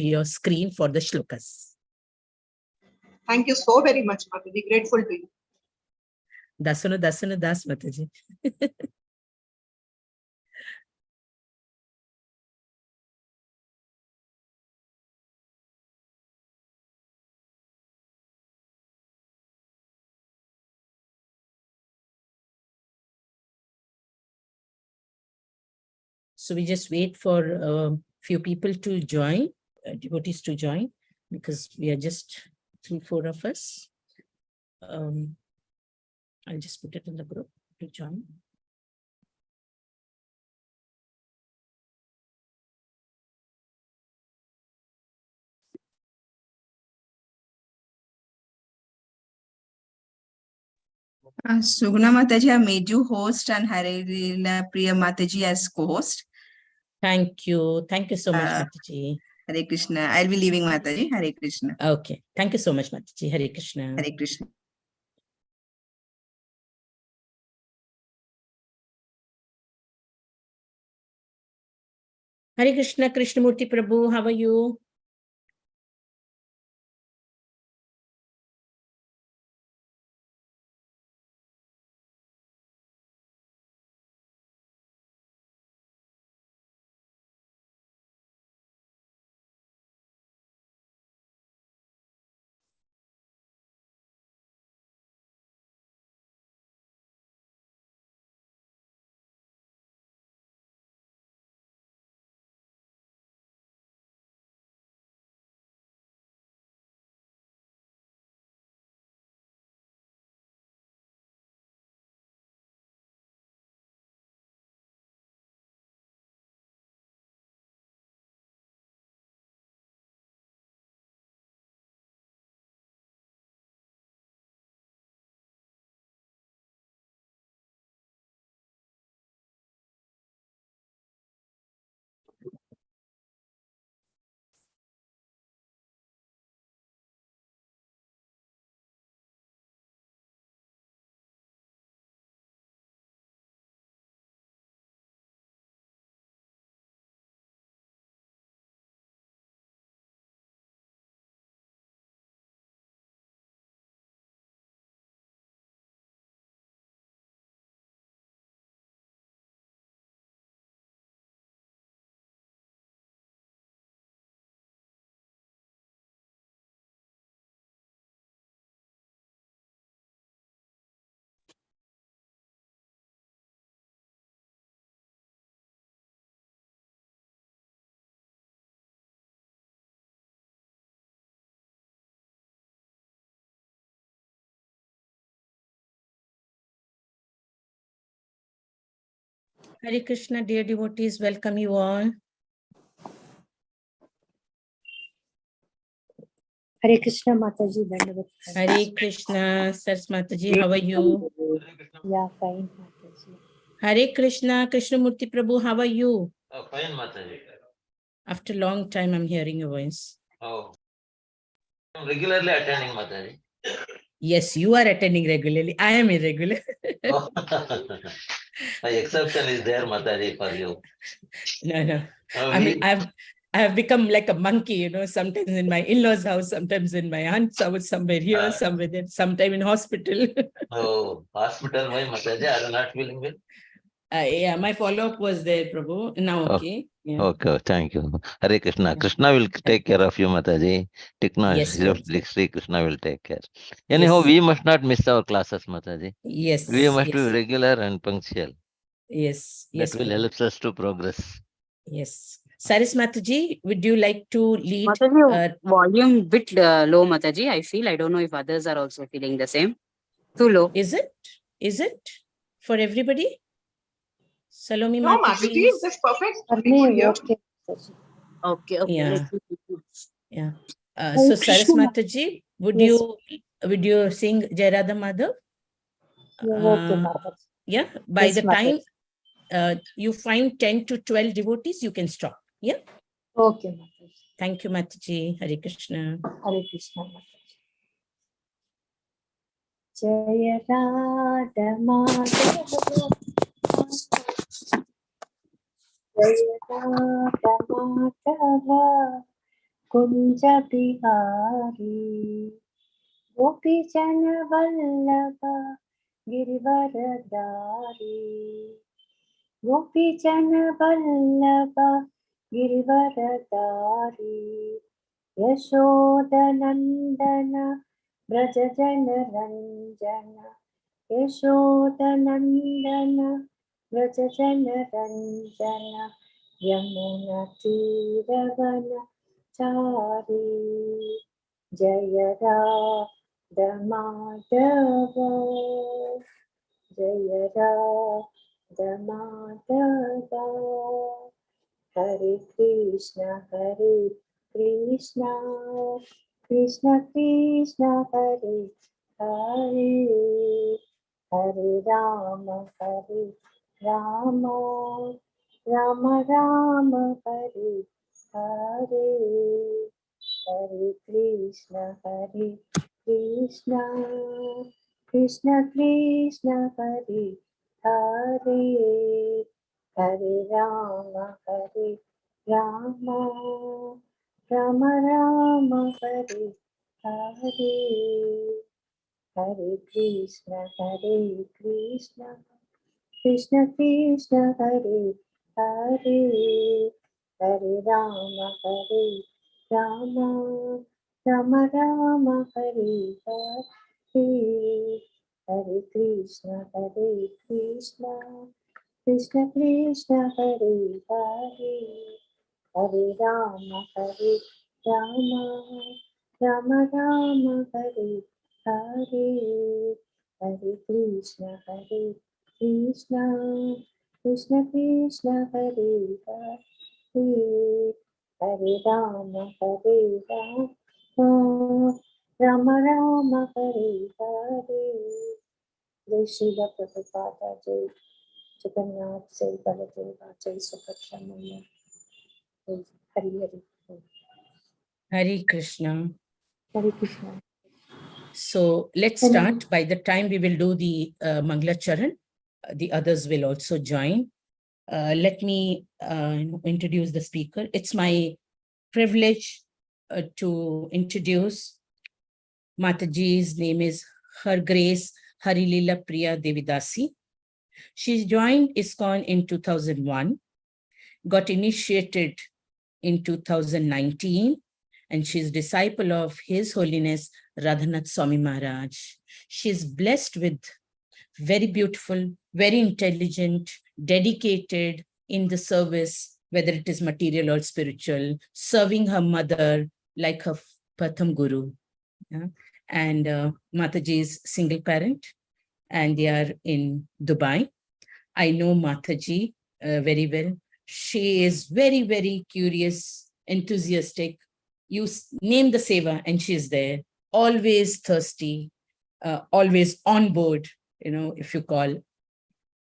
your screen for the shlokas. Thank you so very much, Mataji. Grateful to you. Dasunu das, Mataji. So we just wait for a few people to join, devotees to join, because we are just 3-4 of us. I'll just put it in the group to join. Suguna Mataji, I made you host and Hare Priya Mataji as co-host. Thank you. Thank you so much, Mataji. Hare Krishna. I'll be leaving Mataji. Hare Krishna. Okay. Thank you so much, Mataji. Hare Krishna. Hare Krishna. Hare Krishna, Krishnamurti Prabhu, how are you? Hare Krishna, dear devotees, welcome you all. Hare Krishna, Mataji. Hare Krishna, Sars Mataji, how are you? Yeah, fine, Mataji. Hare Krishna, Krishnamurti Prabhu, how are you? Oh, fine, Mataji. After a long time, I'm hearing your voice. Oh, I'm regularly attending, Mataji. Yes, you are attending regularly. I am irregular. Oh. My exception is there, Mataji, for you. No. Oh, I mean, I have become like a monkey, you know, sometimes in my in-laws' house, sometimes in my aunt's house, somewhere here, somewhere there, sometime in hospital. Oh, hospital, why, Mataji? Are you not feeling well? Yeah, my follow-up was there, Prabhu. Now, okay. Yeah. Okay, thank you. Hare Krishna. Yeah. Krishna will take care of you, Mataji. Yes, Sri Krishna will take care. Anyhow, yes. we must not miss our classes, Mataji. Yes. We must yes. be regular and punctual. Yes. That Yes. will Prabhu. help us to progress. Yes. Saris Mataji, would you like to lead? Mataji, volume bit low, Mataji. I feel. I don't know if others are also feeling the same. Too low. Is it? Is it for everybody? Salomi No, Mataji. Mataji, that's perfect. Good here. Okay. Yeah. Yeah. Hare So Saris Krishna. Mataji, would Yes. you sing Jai Radha Madhav? Yeah, okay, Mataji. Yeah. By Yes, the time Mataji. you find 10 to 12 devotees, you can stop. Yeah. Okay, Mataji. Thank you, Mataji. Hare Krishna. Hare Krishna, Mataji. Jaya Radha Madhava. Jaya Radha Madhava. Kunj Bihari गोपी जन वल्लभ गिरिवरधारी गोपी जन वल्लभ गिरिवरधारी यशोदनंदन ब्रज जन रंजन यशोदनंदन ब्रज जन रंजन यमुना तीरवन चारी जय राधा माधव जय राधा माधव हरे कृष्ण कृष्ण कृष्ण हरे हरे हरे राम राम राम राम हरे हरे हरे कृष्ण कृष्ण कृष्ण हरे हरे हरे राम राम राम राम हरे हरे हरे कृष्ण कृष्ण कृष्ण हरे हरे हरे राम राम राम राम हरे हरे हरे कृष्ण कृष्ण कृष्ण हरे हरे हरे राम राम राम राम हरे हरे हरे कृष्ण कृष्ण कृष्ण हरे हरे हरे राम राम राम हरे हरे जय श्री प्रभुपादा जय जगन्नाथ जय बलदेवा जय सुभद्रा मैया Hari Hari Hare Krishna. Hare Krishna So let's start. By the time we will do the Mangla Charan, the others will also join. Let me introduce the speaker. It's my privilege to introduce Mataji's name is Her Grace Harilila Priya Devidasi. She joined ISKCON in 2001, got initiated in 2019, and she's disciple of His Holiness Radhanath Swami Maharaj. She's blessed with very beautiful, very intelligent, dedicated in the service, whether it is material or spiritual, serving her mother like her Pratham Guru. Yeah? And Mataji is single parent, and they are in Dubai. I know Mataji very well. She is very, very curious, enthusiastic. You name the seva and she is there, always thirsty, always on board, if you call.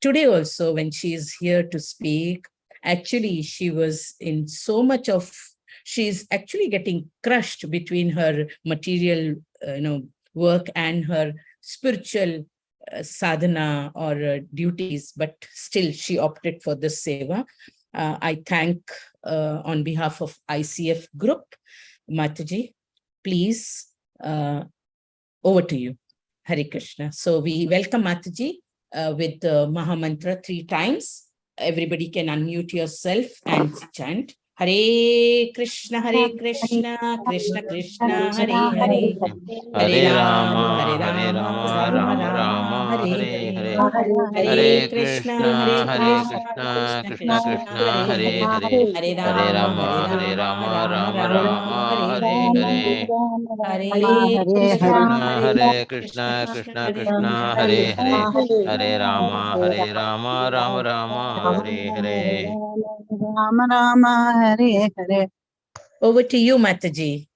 Today also, when she is here to speak, actually she was in so much of, she's actually getting crushed between her material, work and her spiritual sadhana or duties, but still she opted for this seva. I thank on behalf of ICF group, Mataji, please, over to you. Hare Krishna. So we welcome Mataji with the Maha Mantra 3 times. Everybody can unmute yourself and chant. Hare Krishna, Krishna Krishna, Hare Hare. Hare Rama, Rama, Rama Rama, Hare Hare. Hare Krishna, Krishna Krishna, Hare Hare. Hare Rama, Rama Rama, Hare Hare. Hare Krishna, Krishna Krishna, Hare Hare. Hare Rama, Rama Rama, Hare Hare. Rama Rama, Hare Hare. Over to you, Mataji.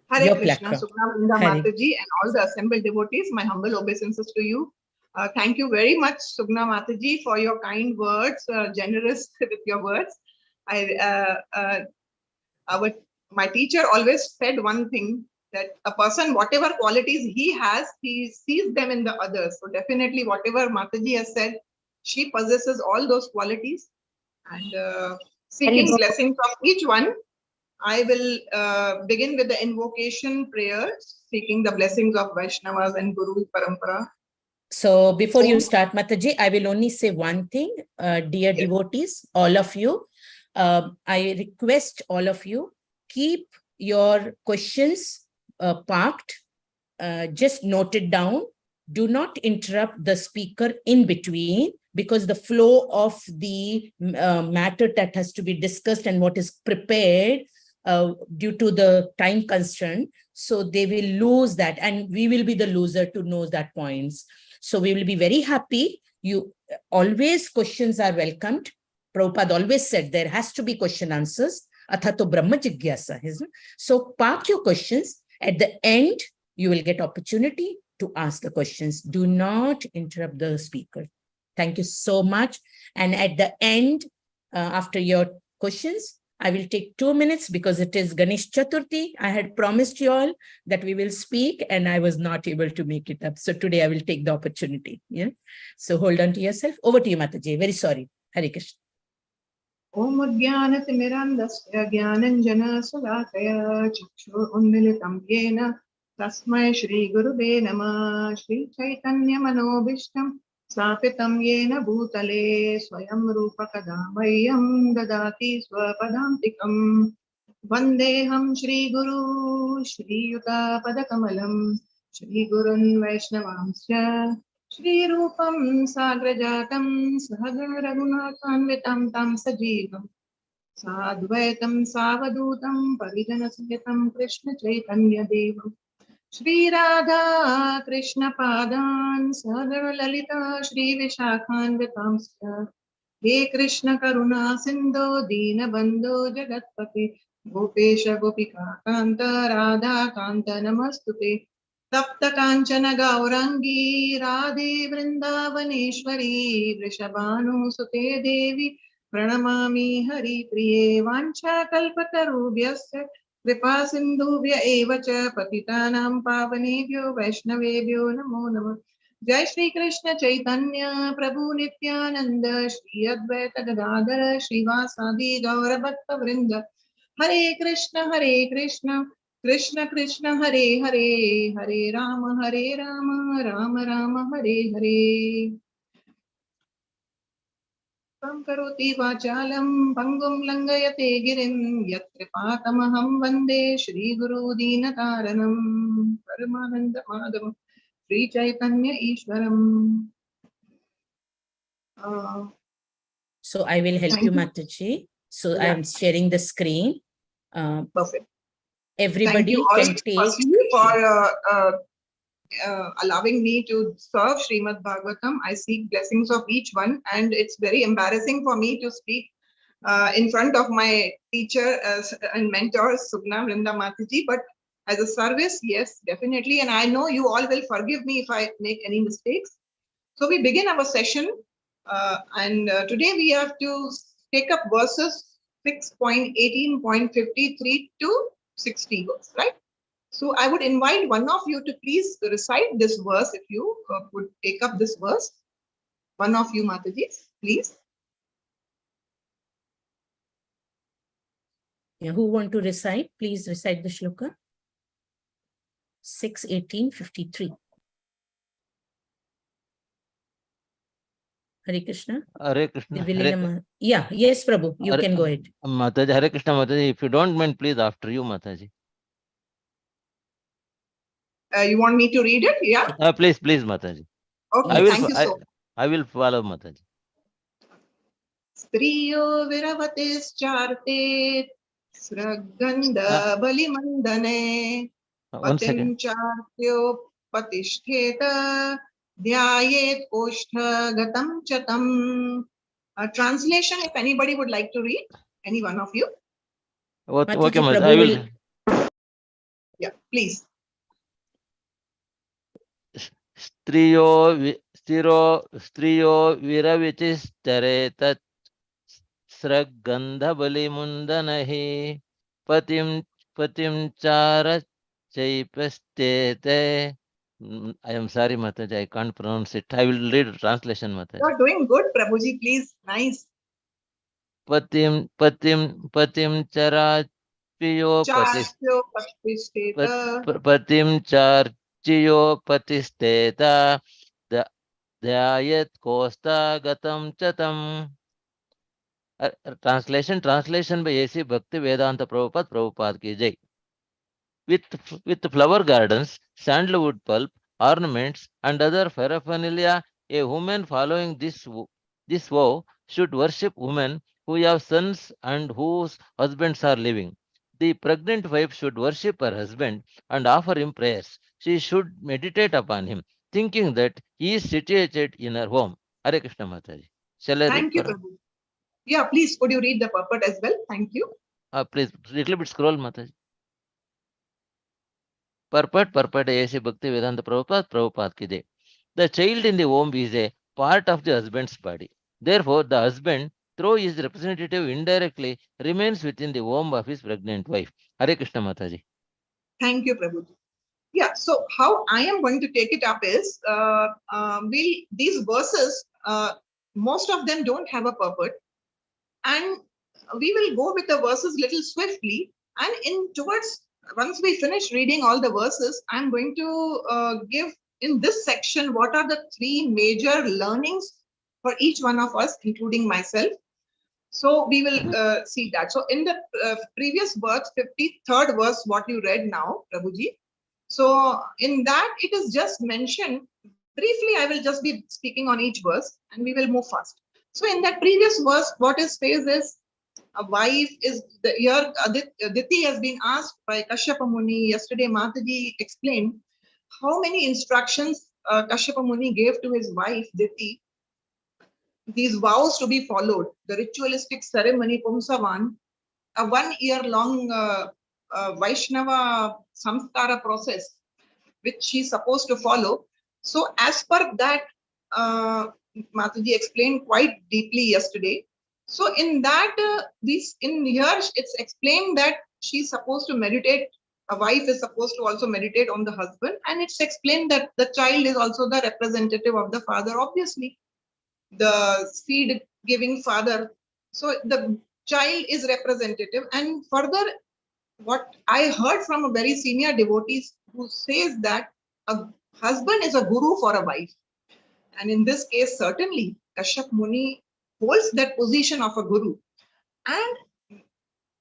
Hare Your Krishna, platform. Sugna Hare. Mataji, and all the assembled devotees, my humble obeisances to you. Thank you very much, Sugna Mataji, for your kind words, generous with your words. My teacher always said one thing, that a person, whatever qualities he has, he sees them in the others. So definitely whatever Mataji has said, she possesses all those qualities, and seeking blessings of each one. I will begin with the invocation prayers, seeking the blessings of Vaishnavas and Guru Parampara. So before you start, Mataji, I will only say one thing, dear Yes. devotees, all of you, I request all of you, keep your questions parked, just note it down. Do not interrupt the speaker in between, because the flow of the matter that has to be discussed and what is prepared due to the time constraint, so they will lose that, and we will be the loser to know that points. So we will be very happy. You always, questions are welcomed. Prabhupada always said there has to be question answers. Athato Brahma Jigyasa. Isn't it? So park your questions. At the end, you will get opportunity to ask the questions. Do not interrupt the speaker. Thank you so much. And at the end, after your questions, I will take 2 minutes because it is Ganesh Chaturthi. I had promised you all that we will speak and I was not able to make it up. So today I will take the opportunity. Yeah. So hold on to yourself. Over to you, Mataji. Very sorry. Hare Krishna. Om Udgyanatimirandasya Gyananjana Salakaya Chakshur Unmilitam Yena Tasmai Shri Gurube Namah Shri Chaitanya Manobishtam Sapitam Yena Bhutale Swayam Rupa Kadamayyam Dadati Swapadantikam Vandeham Shri Guru Shri Yuta Padakamalam Shri Gurun Vaishnavamsya Shri Rupam Sagrajatam Sahagana Raghunathanvitam Tam Sajivam Sadvaitam Savadutam Parijana Sahitam Krishna Chaitanya Devam Shri Radha Krishna Padan Sagara Lalita Shri Vishakhanvitamsya He Krishna Karuna Sindhu Dina Bandhu Jagatpati Gopesha Gopika Kanta Radha Kanta Namastute Tapta Kanchana Gaurangi Radhe Vrindavaneshwari Vrishabhanu Sute Devi Pranamami Hari Priye Vancha Kalpatarubhyasya Kripa Sindhubhya Evacha Patitanam Pavanebhyo Vaishnavebhyo Namo Namah Jai Shri Krishna Chaitanya Prabhu Nityananda Shri Advaita Gadadhara Srivasadi Gaura Bhakta Vrinda Hare Krishna Krishna Krishna Hare Hare Hare Rama Rama Rama Hare Hare Tam karoti vachalam pangum langayate girim yatripatamaham vande Shri Guru Dinataranam Paramananda Madhavam Shri Chaitanya Ishwaram. So I will help Thank you, you. Mataji. So I Yeah. am sharing the screen. Perfect. Thank Everybody you all can take. firstly for allowing me to serve Srimad Bhagavatam. I seek blessings of each one, and it's very embarrassing for me to speak in front of my teacher and mentor, Subna Vrinda Mataji. But as a service, yes, definitely. And I know you all will forgive me if I make any mistakes. So we begin our session, and today we have to take up verses 6.18.53 to 60 verse, right? So I would invite one of you to please recite this verse if you would take up this verse. One of you, Matajis, please. Yeah, who want to recite? Please recite the shloka. 6:18:53. Hare Krishna. Hare Krishna. Yeah, yes, Prabhu, you can go ahead. Mataji, Hare Krishna, Mataji. If you don't mind, please after you, Mataji. You want me to read it? Yeah. Please, Mataji. Okay, thank you so much. I will follow, Mataji. Striyo viravatescharte sraganda balimandane One second. patim chartyo patistheta dhyayet koshtha gatam chatam. Translation, if anybody would like to read, any one of you. Okay, Mataji, Mataji. Prabhu I will. Yeah, please. Striyo viravichischare tat sragandha balimundanahi patim chara chaipastete. I am sorry, Mataji, I can't pronounce it. I will read translation, Mataji. You are doing good, Prabhuji, please. Nice. Patim chara Charchyo Patishteta. Patim Charchyo Patisteta Dhyayat Kosta Gatam Chatam. Translation by A.C. Bhakti Vedanta Prabhupada ki jai. With flower gardens, sandalwood pulp, ornaments, and other paraphernalia, a woman following this vow should worship women who have sons and whose husbands are living. The pregnant wife should worship her husband and offer him prayers. She should meditate upon him, thinking that he is situated in her home. Hare Krishna Mataji. Shall I read? Thank you, Prabhu. Yeah, please, could you read the purport as well? Thank you. Please, little bit scroll, Mataji. Purport, A.C. Bhakti Vedanta Prabhupada ki jai. The child in the womb is a part of the husband's body. Therefore, the husband, through his representative indirectly, remains within the womb of his pregnant wife. Hare Krishna Mataji. Thank you, Prabhu. Yeah, so how I am going to take it up is, these verses, most of them don't have a purport, and we will go with the verses little swiftly, and once we finish reading all the verses, I'm going to give in this section what are the three major learnings for each one of us, including myself. So we will see that. So in the previous verse, 53rd verse, what you read now, Prabhuji. So in that, it is just mentioned briefly. I will just be speaking on each verse and we will move fast. So in that previous verse, what is says is a wife is the here. Aditi has been asked by Kashyapa Muni. Yesterday, Mataji explained how many instructions Kashyapa Muni gave to his wife, Diti. These vows to be followed, the ritualistic ceremony, Pumsavan, a 1 year long Vaishnava samskara process, which she's supposed to follow. So as per that, Mataji explained quite deeply yesterday. So in that, in here, it's explained that she's supposed to meditate. A wife is supposed to also meditate on the husband, and it's explained that the child is also the representative of the father, obviously, the seed giving father. So the child is representative. And further, what I heard from a very senior devotee who says that a husband is a guru for a wife. And in this case, certainly, Kashyap Muni holds that position of a guru. And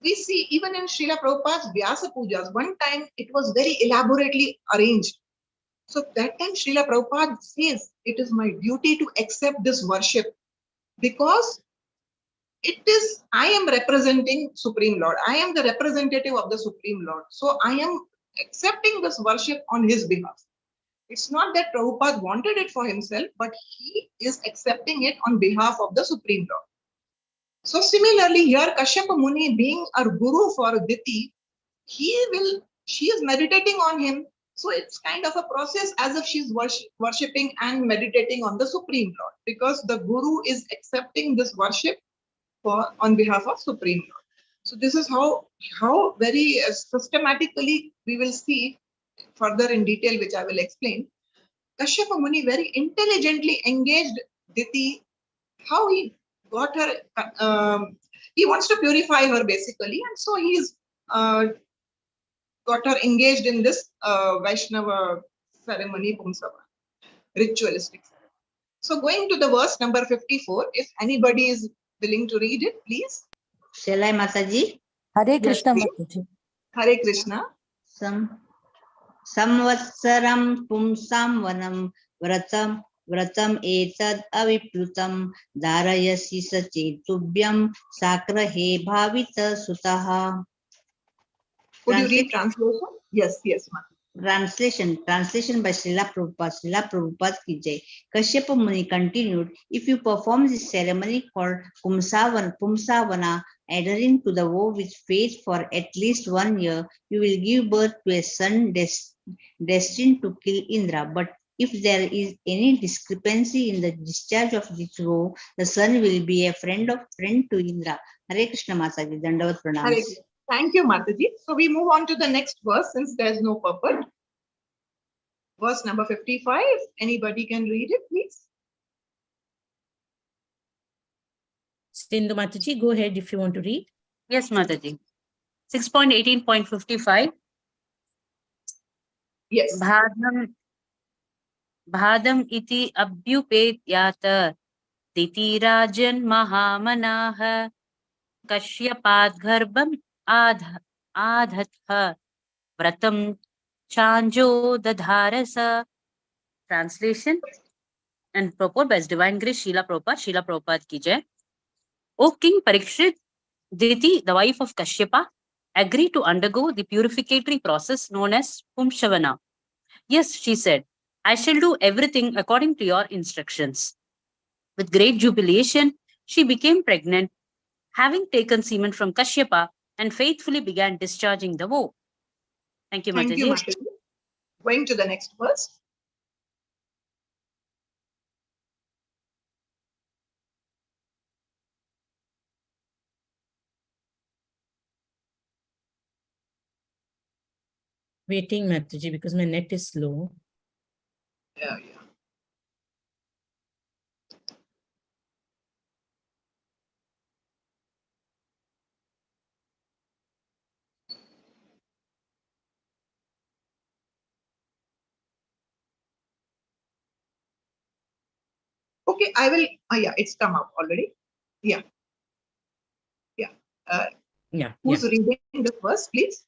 we see even in Srila Prabhupada's Vyasa Pujas, one time it was very elaborately arranged. So that time Srila Prabhupada says, it is my duty to accept this worship because I am representing Supreme Lord. I am the representative of the Supreme Lord. So I am accepting this worship on his behalf. It's not that Prabhupada wanted it for himself, but he is accepting it on behalf of the Supreme Lord. So similarly here, Kashyapa Muni being a guru for Diti, she is meditating on him. So it's kind of a process as if she's worshipping and meditating on the Supreme Lord, because the guru is accepting this worship on behalf of Supreme Lord. So this is how very systematically we will see further in detail, which I will explain. Kashyapa Muni very intelligently engaged Diti, how he got her, he wants to purify her basically, and so he's got her engaged in this Vaishnava ceremony, Pumsava, ritualistic ceremony. So going to the verse number 54, if anybody is willing to read it, please. Shall I, Mataji? Hare Krishna, Yes, Mataji. Hare Krishna. Samvatsaram pumsam vanam vratam etad aviplutam dharayasi sachetubhyam sakrahe bhavita sutaha. Could you read translation? Yes, Mataji. Translation by Srila Prabhupada ki jai. Kashyapa Muni continued, if you perform this ceremony called Pumsavana, adhering to the vow with faith for at least 1 year, you will give birth to a son destined to kill Indra. But if there is any discrepancy in the discharge of this vow, the son will be a friend to Indra. Hare Krishna Mataji, Dandavat Pranams. Thank you, Mataji. So we move on to the next verse since there is no purport. Verse number 55. Anybody can read it, please. Sindhu Mataji, go ahead if you want to read. Yes, Mataji. 6.18.55. Yes. Bhadam iti abhyupetyata Titirajan Mahamanaha Kashyapad Garbam Adhatha Vratam Chanjo Dadharasa. Translation and purport by His Divine Grace Srila Prabhupada ki jai. O King Parikshit, Diti, the wife of Kashyapa, agreed to undergo the purificatory process known as Pumshavana. Yes, she said, I shall do everything according to your instructions. With great jubilation, she became pregnant, having taken semen from Kashyapa, and faithfully began discharging the vow. Thank you, Thank you, Mataji. Mataji. Going to the next verse. Waiting, Mataji, because my net is slow. Yeah. Okay, I will. Yeah, it's come up already. Yeah. Who's reading the verse, please?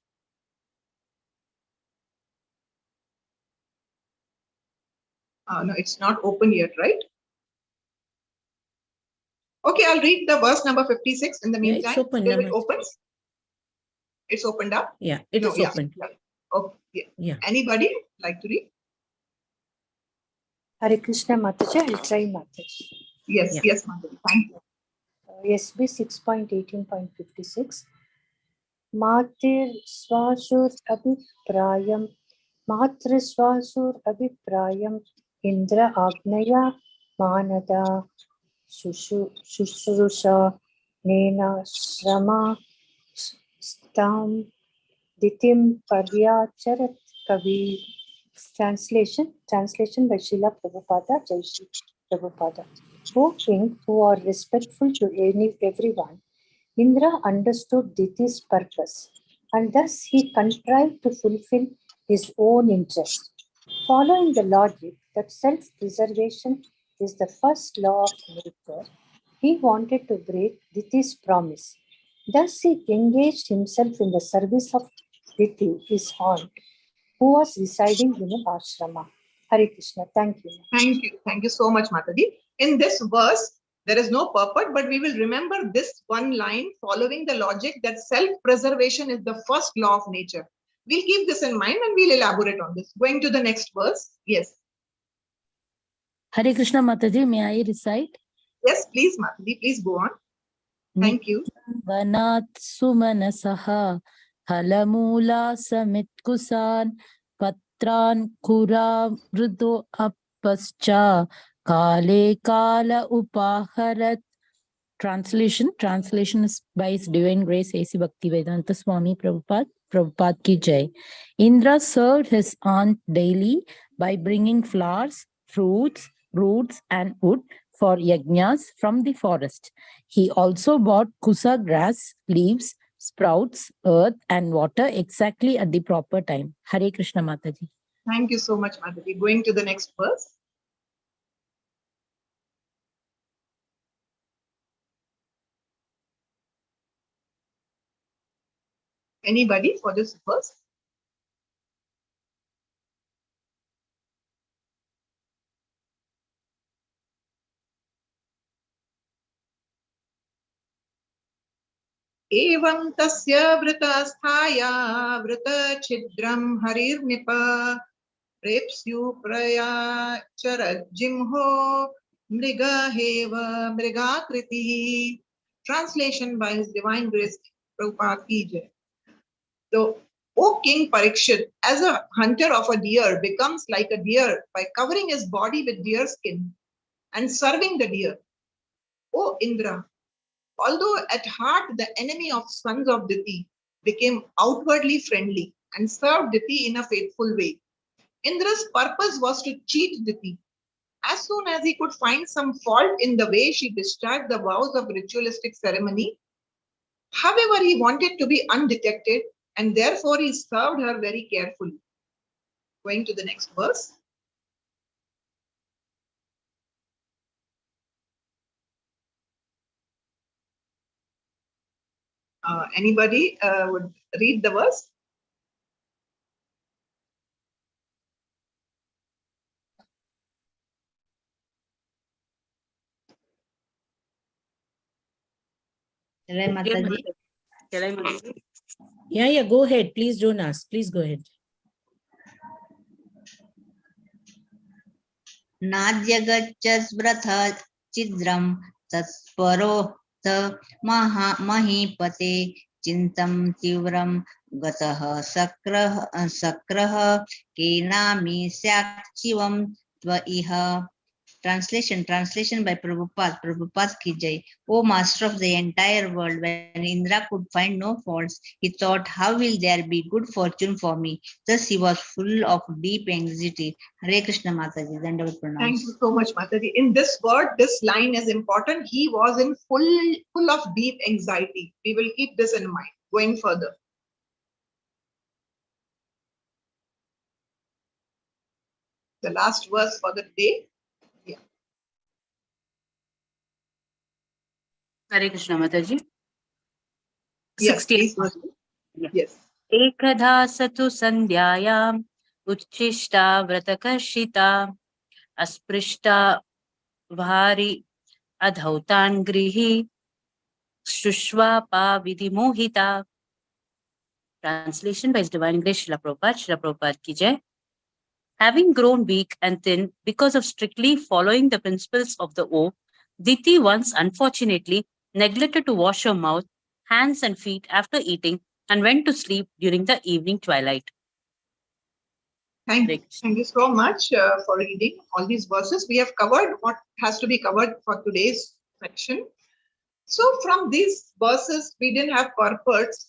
No, it's not open yet, right? Okay, I'll read the verse number 56 in the meantime. It's open. Till it opens. It's opened up? Yeah, it is open. Yeah. Okay. Yeah. Anybody like to read? Hare Krishna Mataji, I'll try Mataji. Yes, Mataji. Thank you. SB 6.18.56. Matir Swasur Abhiprayam Matri Swasur Abhiprayam Indra Agnaya Manada Shushrusha Nena Shrama Stam Ditim Paryacharat Kavi. Translation by Srila Prabhupada, Jai Shri Prabhupada. O King, who are respectful to everyone, Indra understood Diti's purpose, and thus he contrived to fulfill his own interest. Following the logic that self-preservation is the first law of nature, he wanted to break Diti's promise. Thus he engaged himself in the service of Diti, his aunt, who was residing in an ashrama. Hare Krishna. Thank you. Thank you so much, Mataji. In this verse, there is no purport, but we will remember this one line following the logic that self-preservation is the first law of nature. We'll keep this in mind and we'll elaborate on this. Going to the next verse. Yes. Hare Krishna Mataji, may I recite? Yes, please, Mataji. Please go on. Thank you. Vanat sumanasaha halamula samitkusan patran kura vrido appascha kale kala upaharat. Translation is by His Divine Grace A.C. Bhaktivedanta Swami Prabhupada ki jai. Indra served his aunt daily by bringing flowers, fruits, roots and wood for yajnas from the forest. He also bought kusa grass, leaves, sprouts, earth and water exactly at the proper time. Hare Krishna Mataji. Thank you so much, Mataji. Going to the next verse. Anybody for this verse? Evam tasya vritasthaya vrita chidram harirnipa prepsyu praya charajimho mriga heva mrigakriti. Translation by His Divine Grace Prabhupada ki jai. So, O King Parikshit, as a hunter of a deer becomes like a deer by covering his body with deer skin and serving the deer. O Indra, although at heart the enemy of sons of Diti became outwardly friendly and served Diti in a faithful way. Indra's purpose was to cheat Diti. As soon as he could find some fault in the way she discharged the vows of ritualistic ceremony, However, he wanted to be undetected, and therefore he served her very carefully. Going to the next verse. Anybody would read the verse? Shall I, Mataji? Shall I, Mataji? Yeah, go ahead. Please don't ask. Please go ahead. नाद्यगच्छस्व्रथ चिद्रं तत्परो स महीपते चिन्तं तीव्रं गतः सक्रः केनामी स्यात् शिवं त्वइह. Translation by Prabhupada ki jai. O master of the entire world, when Indra could find no faults, he thought, how will there be good fortune for me? Thus he was full of deep anxiety. Hare Krishna Mataji. Dandavat pranam. Thank you so much, Mataji. In this word, this line is important. He was in full of deep anxiety. We will keep this in mind going further. The last verse for the day. Hare Krishna, Mataji. Yes, 68. please. Yeah. Yes. एकधा सतु सन्ध्यायाम् उच्छिष्टा व्रतकर्षिता अस्पृष्टा भारी अधौताङ्घ्रिः शुष्वापा विधिमोहिता. Translation by His Divine Grace Srila Prabhupada ki jai. Having grown weak and thin because of strictly following the principles of the oath, Diti once unfortunately neglected to wash her mouth, hands and feet after eating and went to sleep during the evening twilight. Thank you so much for reading all these verses. We have covered what has to be covered for today's section. So from these verses, we didn't have purports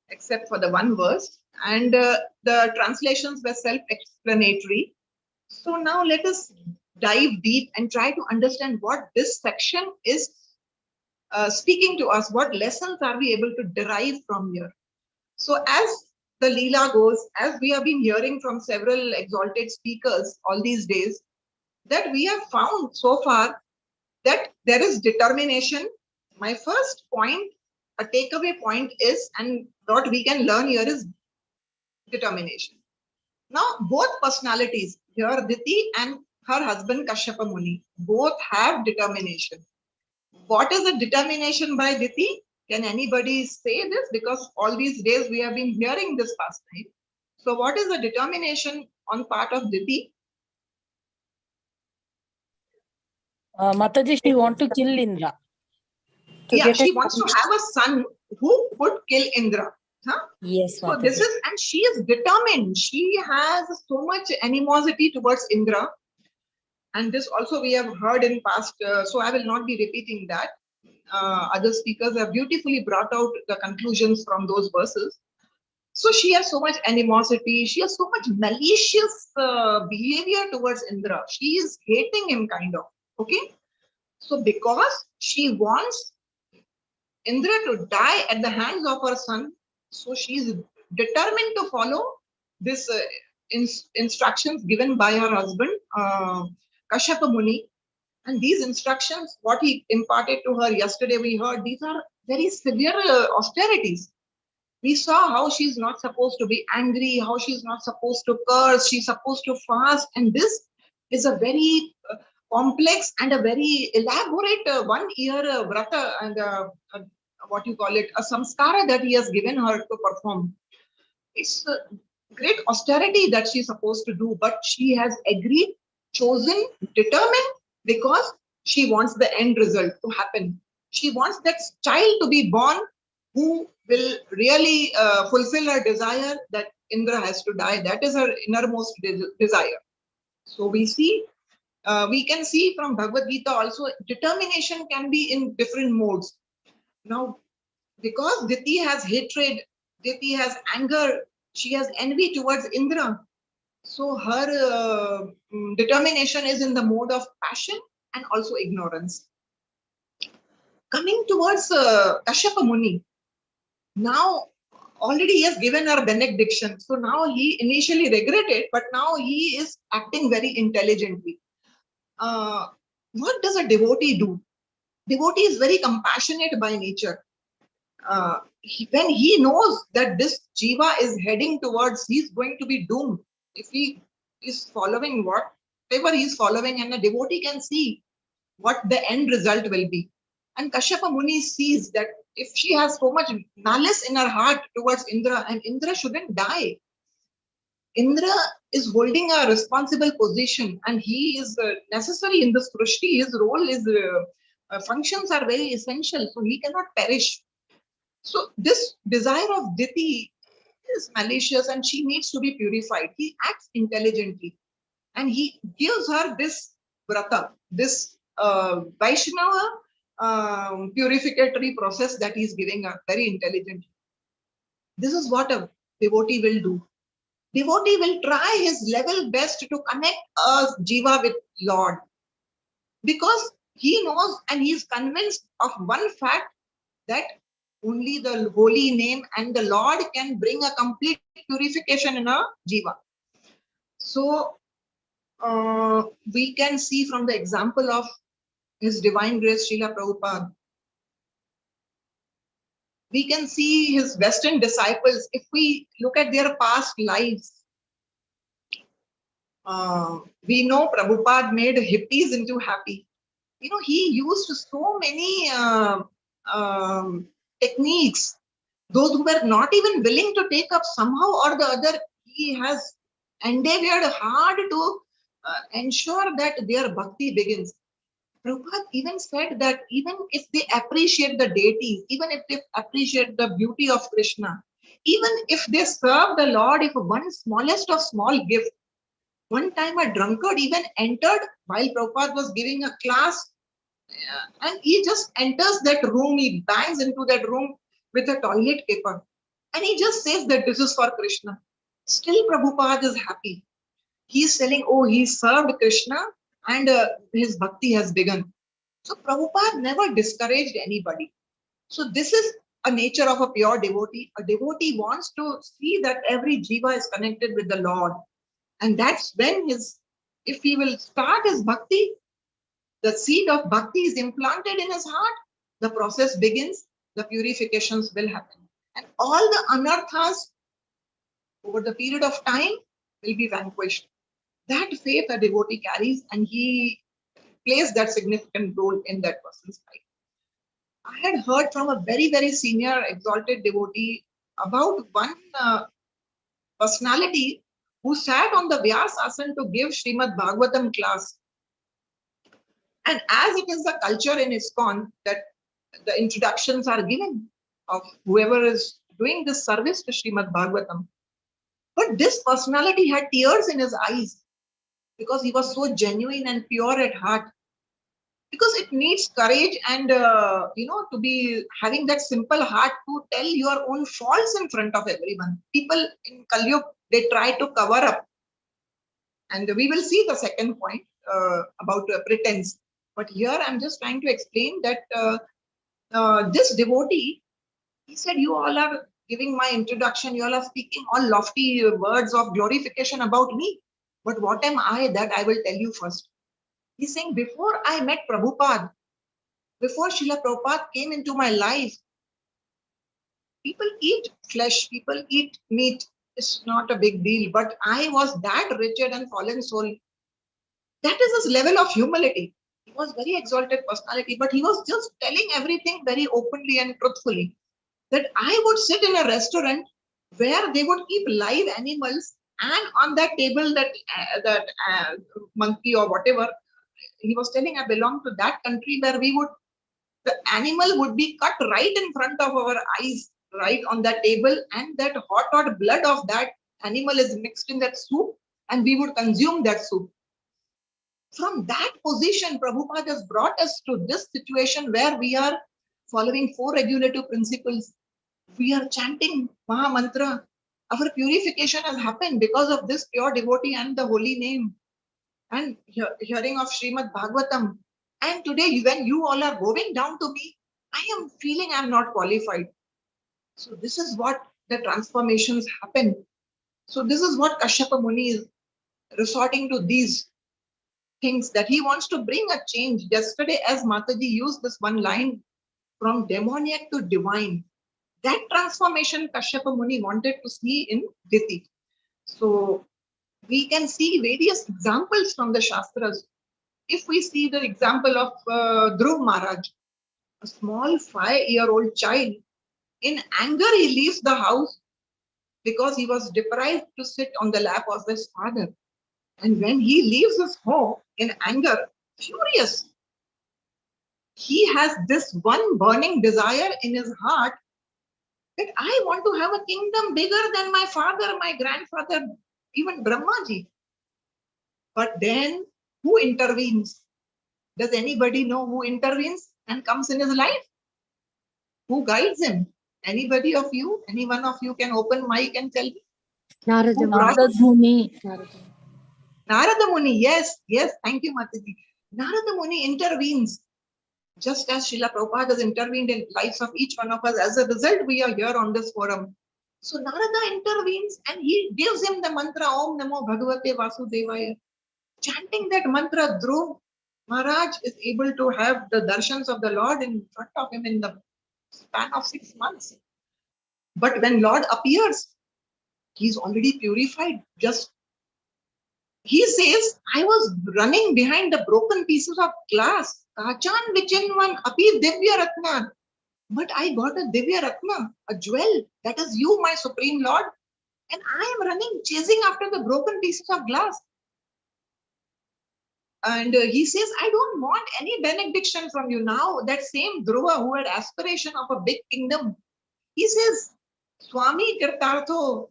except for the one verse, and the translations were self-explanatory. So now let us dive deep and try to understand what this section is speaking to us. What lessons are we able to derive from here? So as the Leela goes, as we have been hearing from several exalted speakers all these days, that we have found so far that there is determination. My first point, a takeaway point is, and what we can learn here is determination. Now, both personalities here, Diti and her husband Kashyapa Muni, both have determination. What is the determination by Diti? Can anybody say this? Because all these days we have been hearing this pastime. So what is the determination on part of Diti? Mataji, she want to kill Indra. She wants to have a son who could kill Indra. Huh? Yes, so Mataji. This is, and she is determined. She has so much animosity towards Indra. And this also we have heard in past, so I will not be repeating that. Other speakers have beautifully brought out the conclusions from those verses. So she has so much animosity. She has so much malicious behavior towards Indra. She is hating him kind of. Okay. So because she wants Indra to die at the hands of her son, so she is determined to follow this instructions given by her husband, Kashyapa Muni. And these instructions, what he imparted to her yesterday, we heard, these are very severe austerities. We saw how she's not supposed to be angry, how she's not supposed to curse, she's supposed to fast. And this is a very complex and a very elaborate 1 year vrata and what you call it, a samskara that he has given her to perform. It's a great austerity that she's supposed to do, but she has agreed, chosen, determined, because she wants the end result to happen. She wants that child to be born who will really fulfill her desire that Indra has to die. That is her innermost desire. So we see, we can see from Bhagavad Gita also, determination can be in different modes. Now, because Diti has hatred, Diti has anger, she has envy towards Indra. So her determination is in the mode of passion and also ignorance. Coming towards Kashyapa Muni, Now, already he has given her benediction. So now he initially regretted, but now he is acting very intelligently. What does a devotee do? Devotee is very compassionate by nature. When he knows that this jiva is heading towards, he's going to be doomed. If he is following whatever he is following, and a devotee can see what the end result will be. And Kashyapa Muni sees that if she has so much malice in her heart towards Indra, and Indra shouldn't die. Indra is holding a responsible position, and he is necessary in this Srishti. His role is functions are very essential, so he cannot perish. So this desire of Diti is malicious, and she needs to be purified. He acts intelligently, and he gives her this vrata, this Vaishnava purificatory process that he's giving her very intelligently. This is what a devotee will do. Devotee will try his level best to connect a jiva with Lord, because he knows and he is convinced of one fact, that only the holy name and the Lord can bring a complete purification in a jiva. So we can see from the example of His Divine Grace Srila Prabhupada, we can see his Western disciples. If we look at their past lives, we know Prabhupada made hippies into happy. You know, he used so many techniques. Those who were not even willing to take up, somehow or the other, he has endeavored hard to ensure that their bhakti begins. Prabhupada even said that even if they appreciate the deities, even if they appreciate the beauty of Krishna, even if they serve the Lord, if one smallest of small gift, one time a drunkard even entered while Prabhupada was giving a class, and he just enters that room, he bangs into that room with a toilet paper, and he just says that this is for Krishna. Still Prabhupada is happy. He's telling, oh, he served Krishna and his bhakti has begun. So Prabhupada never discouraged anybody. So this is a nature of a pure devotee. A devotee wants to see that every jiva is connected with the Lord. And that's when if he will start his bhakti, the seed of bhakti is implanted in his heart, the process begins, the purifications will happen. And all the anarthas over the period of time will be vanquished. That faith a devotee carries, and he plays that significant role in that person's life. I had heard from a very, very senior exalted devotee about one personality who sat on the Vyasasana to give Srimad Bhagavatam class. And as it is the culture in ISKCON that the introductions are given of whoever is doing this service to Srimad Bhagavatam. But this personality had tears in his eyes because he was so genuine and pure at heart. Because it needs courage and, to be having that simple heart to tell your own faults in front of everyone. People in Kali Yuga, they try to cover up. And we will see the second point about pretense. But here I'm just trying to explain that this devotee, he said, you all are giving my introduction, you all are speaking all lofty words of glorification about me. But what am I? That I will tell you first. He's saying, before I met Prabhupada, before Srila Prabhupada came into my life, people eat flesh, people eat meat. It's not a big deal. But I was that wretched and fallen soul. That is his level of humility. He was very exalted personality, but he was just telling everything very openly and truthfully. That I would sit in a restaurant where they would keep live animals, and on that table that monkey or whatever, he was telling, I belong to that country where the animal would be cut right in front of our eyes, right on that table, and that hot blood of that animal is mixed in that soup, and we would consume that soup. From that position, Prabhupada has brought us to this situation where we are following 4 regulative principles. We are chanting Maha Mantra. Our purification has happened because of this pure devotee and the holy name. And hearing of Srimad Bhagavatam. And today, when you all are bowing down to me, I am feeling I am not qualified. So this is what the transformations happen. So this is what Kashyapa Muni is resorting to, these things that he wants to bring a change. Yesterday, as Mataji used this one line, from demoniac to divine, that transformation Kashyapa Muni wanted to see in Diti. So we can see various examples from the Shastras. If we see the example of Dhruv Maharaj, a small 5-year-old child, in anger he leaves the house because he was deprived to sit on the lap of his father. And when he leaves his home in anger, furious, he has this one burning desire in his heart that I want to have a kingdom bigger than my father, my grandfather, even Brahmaji. But then who intervenes? Does anybody know who intervenes and comes in his life? Who guides him? Anybody of you? Any one of you can open mic and tell me? Narada Who Muni. brought Narada Muni. Narada Muni? Yes, yes. Thank you, Mataji. Narada Muni intervenes. Just as Srila Prabhupada has intervened in lives of each one of us, as a result, we are here on this forum. So Narada intervenes and he gives him the mantra Om Namo Bhagavate Vasudevaya. Chanting that mantra, Dhruv Maharaj is able to have the darshans of the Lord in front of him in the span of 6 months. But when Lord appears, he's already purified. Just he says, I was running behind the broken pieces of glass. Kachan Vichinvan Api Divya Ratna. But I got a Divya Ratna, a jewel. That is you, my Supreme Lord. And I am running, chasing after the broken pieces of glass. And he says, I don't want any benediction from you now. That same Dhruva who had aspiration of a big kingdom, he says, Swami Kirtartho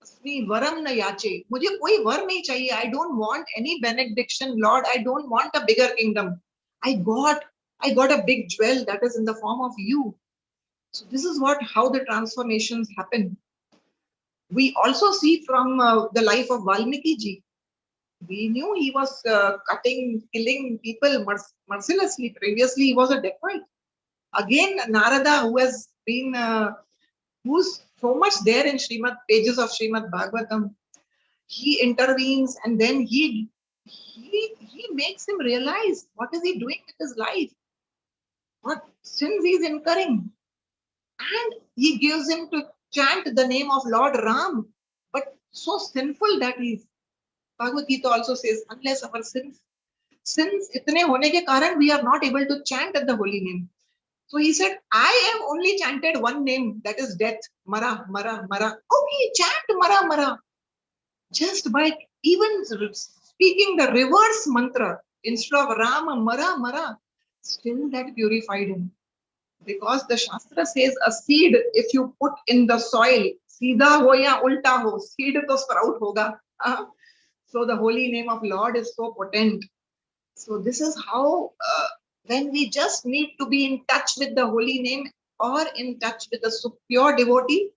Asmi Varam na yache. Mujhe koi var nahi chahiye. I don't want any benediction, Lord. I don't want a bigger kingdom. I got a big jewel that is in the form of you. So this is how the transformations happen. We also see from the life of Valmiki ji. We knew he was cutting, killing people mercilessly. Previously, he was a dacoit. Again, Narada, who has been, who's so much there in pages of Srimad Bhagavatam, he intervenes and then he makes him realize what is he doing with his life, what sins he is incurring, and he gives him to chant the name of Lord Ram, but so sinful that he is. Bhagavad Gita also says, unless our sins itne hone ke karan, we are not able to chant at the holy name. So he said, I have only chanted one name, that is death. Mara, Mara, Mara. Okay, chant Mara, Mara. Just by even speaking the reverse mantra instead of Rama, Mara, Mara, still that purified him. Because the Shastra says a seed, if you put in the soil, Sida ho ya ulta ho, seed to sprout hoga. So the holy name of Lord is so potent. So this is how when we just need to be in touch with the holy name or in touch with the pure devotee,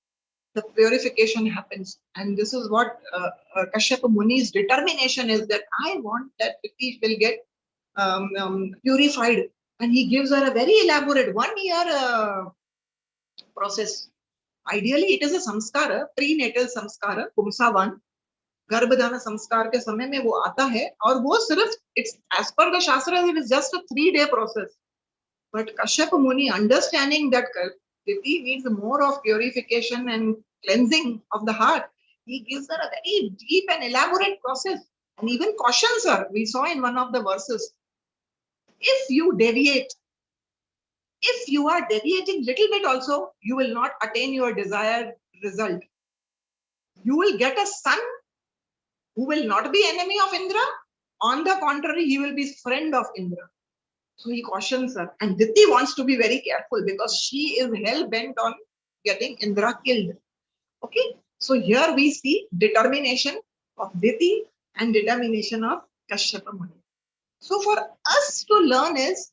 the purification happens. And this is what Kashyapa Muni's determination is, that I want that Viti will get purified. And he gives her a very elaborate 1-year process. Ideally, it is a samskara, prenatal samskara, Kumsavan. गर्भधान संस्कार के समय में वो आता है और वो सिर्फ it's as per the Shastra, it is just a 3-day process. But Kashyapa Muni, understanding that Diti needs more of purification and cleansing of the heart, he gives her a very deep and elaborate process and even cautions her. We saw in one of the verses, if you deviate, if you are deviating little bit also, you will not attain your desired result. You will get a son who will not be enemy of Indra. On the contrary, he will be friend of Indra. So he cautions her. And Diti wants to be very careful because she is hell-bent on getting Indra killed. Okay. So here we see determination of Diti and determination of Kashyapa Muni. So for us to learn is,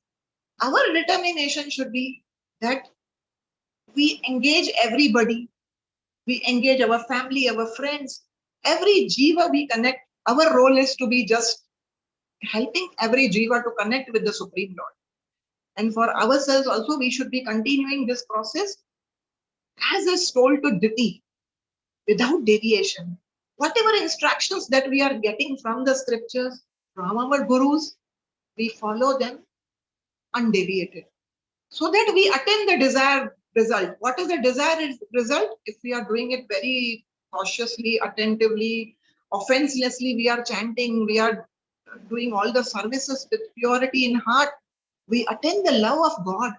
our determination should be that we engage everybody. We engage our family, our friends, every jiva we connect. Our role is to be just helping every jiva to connect with the Supreme Lord. And for ourselves also, we should be continuing this process as is told to Diti, without deviation. Whatever instructions that we are getting from the scriptures, from our gurus, we follow them undeviated, so that we attain the desired result. What is the desired result? If we are doing it very cautiously, attentively, offenselessly, we are chanting, we are doing all the services with purity in heart, we attain the love of God.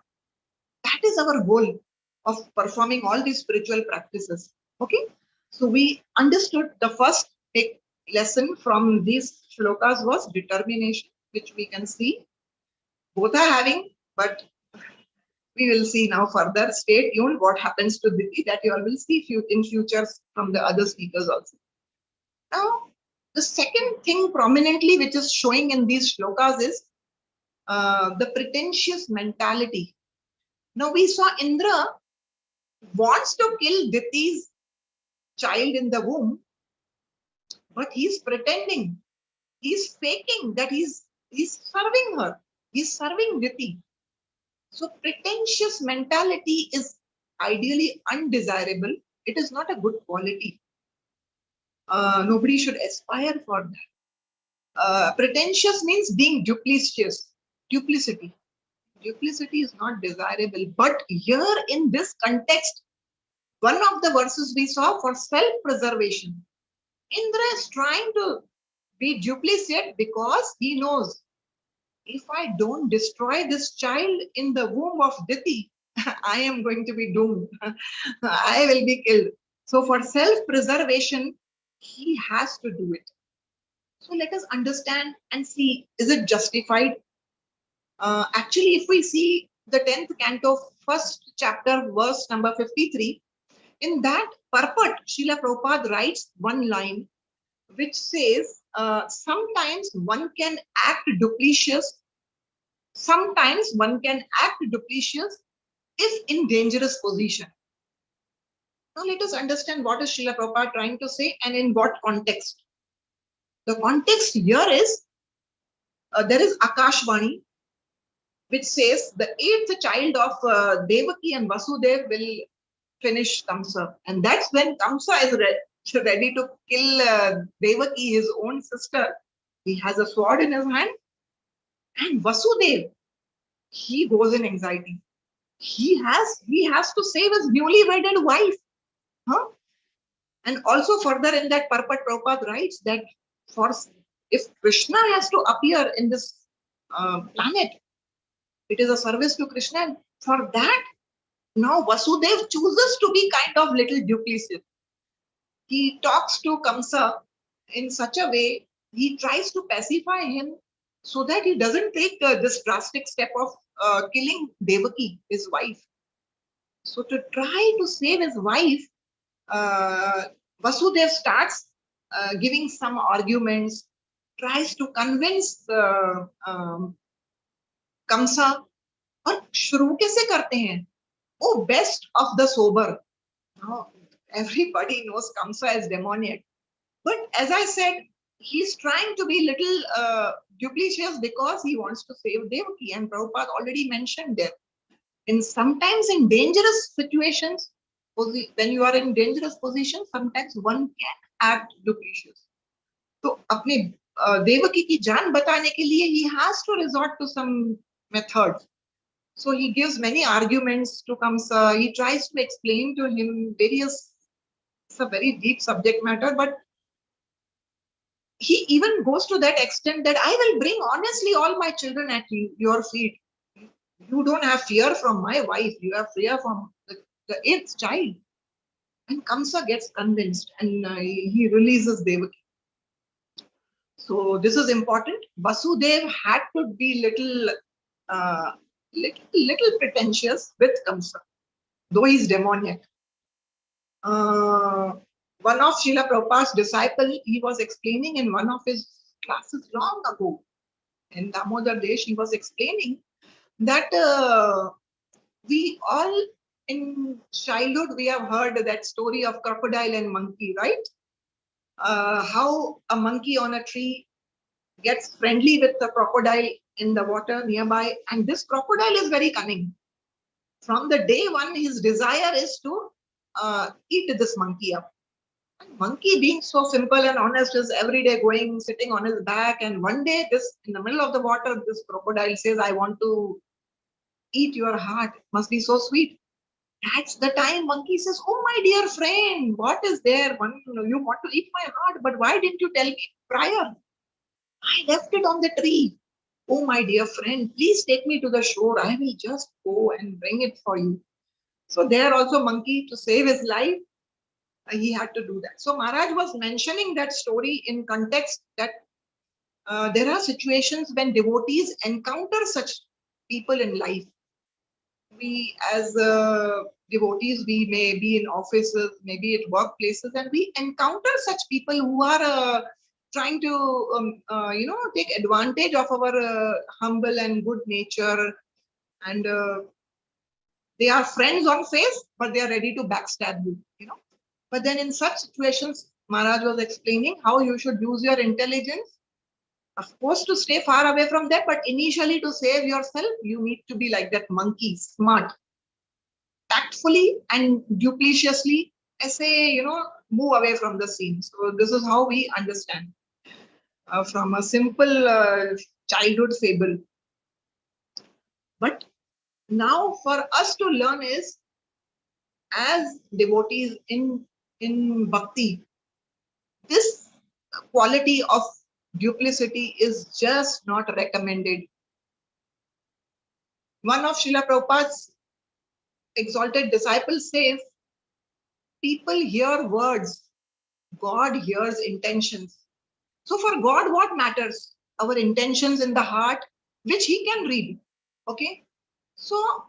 That is our goal of performing all these spiritual practices. Okay, so we understood the first big lesson from these shlokas was determination, which we can see both are having, but we will see now further. Stay tuned what happens to Diti, that you all will see in future from the other speakers also. Now, the second thing prominently which is showing in these shlokas is the pretentious mentality. Now, we saw Indra wants to kill Diti's child in the womb, but he's pretending, he's faking that he's serving her, he's serving Diti. So pretentious mentality is ideally undesirable. It is not a good quality. Nobody should aspire for that. Pretentious means being duplicitous. Duplicity. Duplicity is not desirable. But here in this context, one of the verses we saw for self-preservation, Indra is trying to be duplicit because he knows, if I don't destroy this child in the womb of Diti, I am going to be doomed. I will be killed. So for self-preservation, he has to do it. So let us understand and see, is it justified? Actually, if we see the 10th canto, first chapter, verse number 53, in that purport, Srila Prabhupada writes one line which says, sometimes one can act duplicitous, sometimes one can act duplicitous if in dangerous position. Now let us understand what is Srila Prabhupada trying to say and in what context. The context here is, there is Akashvani, which says the 8th child of Devaki and Vasudev will finish Kamsa. And that's when Kamsa is ready to kill Devaki, his own sister. He has a sword in his hand. And Vasudev, he goes in anxiety. He has to save his newly wedded wife. Huh? And also further in that purport, Prabhupada writes that if Krishna has to appear in this planet, it is a service to Krishna. For that, now Vasudev chooses to be kind of little duplicitous. He talks to Kamsa in such a way, he tries to pacify him so that he doesn't take this drastic step of killing Devaki, his wife. So to try to save his wife, Vasudev starts giving some arguments, tries to convince Kamsa. और शुरू कैसे करते हैं? Oh, best of the sober. Now, everybody knows Kamsa is demoniac. But as I said, he's trying to be little duplicitous because he wants to save Devaki. And Prabhupada already mentioned there. Sometimes in dangerous situations, when you are in dangerous position, sometimes one can act duplicitous. So, अपने Devaki की जान बचाने के लिए he has to resort to some methods. So he gives many arguments to Kamsa. He tries to explain to him various. It's a very deep subject matter, but he even goes to that extent that I will bring honestly all my children at your feet. You don't have fear from my wife. You have fear from the 8th child. And Kamsa gets convinced and he releases Devaki. So this is important. Vasudev had to be little pretentious with Kamsa, though he's demoniac. One of Srila Prabhupada's disciples, he was explaining in one of his classes long ago, in Damodar Desh, he was explaining that we all in childhood, we have heard that story of crocodile and monkey, right? How a monkey on a tree gets friendly with the crocodile in the water nearby, and this crocodile is very cunning. From the day one, his desire is to eat this monkey up. And monkey, being so simple and honest, is every day going, sitting on his back. And one day, this in the middle of the water, this crocodile says, I want to eat your heart. It must be so sweet. That's the time monkey says, oh, my dear friend, what is there? You want to eat my heart, but why didn't you tell me prior? I left it on the tree. Oh, my dear friend, please take me to the shore. I will just go and bring it for you. So there also monkey, to save his life, he had to do that. So Maharaj was mentioning that story in context that there are situations when devotees encounter such people in life. We as devotees, we may be in offices, maybe at workplaces, and we encounter such people who are trying to, take advantage of our humble and good nature. And they are friends on face, but they are ready to backstab you, But then in such situations, Maharaj was explaining how you should use your intelligence. Of course, to stay far away from that, but initially to save yourself, you need to be like that monkey, smart, tactfully and dupliciously, move away from the scene. So this is how we understand from a simple childhood fable. But now for us to learn is, as devotees in bhakti, this quality of duplicity is just not recommended. One of Srila Prabhupada's exalted disciples says, people hear words, God hears intentions. So for God, what matters? Our intentions in the heart, which he can read. Okay. So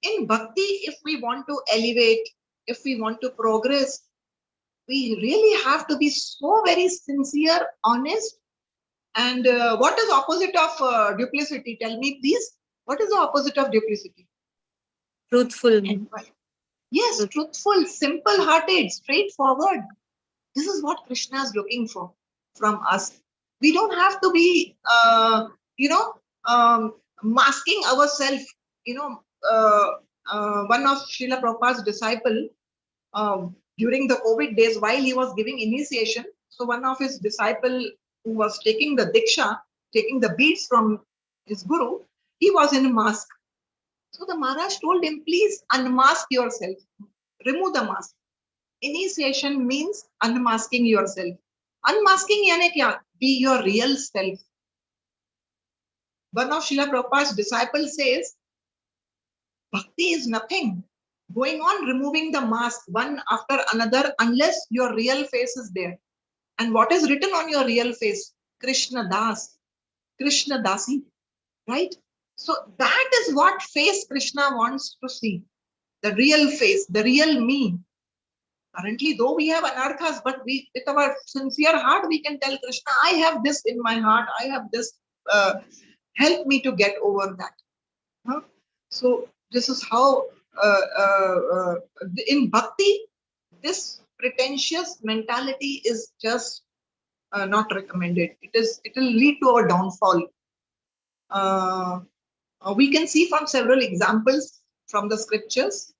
in bhakti, if we want to elevate, if we want to progress, we really have to be so very sincere, honest. And what is opposite of duplicity? Tell me, please. What is the opposite of duplicity? Truthful. Yes, truthful, simple-hearted, straightforward. This is what Krishna is looking for from us. We don't have to be, masking ourselves. One of Srila Prabhupada's disciple, during the COVID days, while he was giving initiation, so one of his disciple who was taking the diksha, taking the beads from his guru, he was in a mask. So the Maharaj told him, please unmask yourself, remove the mask. Initiation means unmasking yourself. Unmasking यानी क्या? Be your real self. One of Srila Prabhupada's disciples says, bhakti is nothing. Going on removing the mask one after another unless your real face is there. And what is written on your real face? Krishna Das, Krishna Dasi, right? So that is what face Krishna wants to see. The real face, the real me. Currently, though we have anarthas, but we, with our sincere heart, we can tell Krishna, I have this in my heart, I have this, help me to get over that. Huh? So this is how, in bhakti, this pretentious mentality is just not recommended. It will lead to our downfall. We can see from several examples from the scriptures.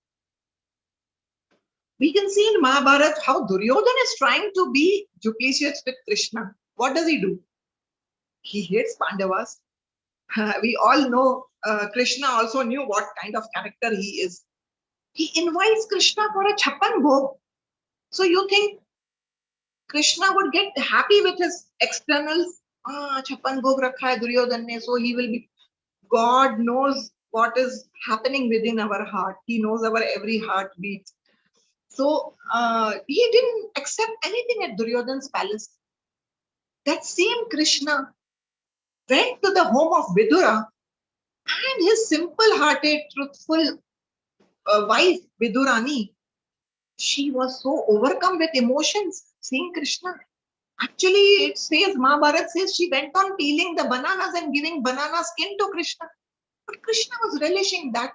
We can see in Mahabharata how Duryodhana is trying to be duplicitous with Krishna. What does he do? He hates Pandavas. We all know Krishna also knew what kind of character he is. He invites Krishna for a chappan bhog. So you think Krishna would get happy with his externals? Chappan bhog rakha hai Duryodhana ne, so he will be. God knows what is happening within our heart. He knows our every heartbeat. So he didn't accept anything at Duryodhana's palace. That same Krishna went to the home of Vidura, and his simple-hearted, truthful wife, Vidurani, she was so overcome with emotions seeing Krishna. Actually, it says, Mahabharata says, she went on peeling the bananas and giving banana skin to Krishna. But Krishna was relishing that.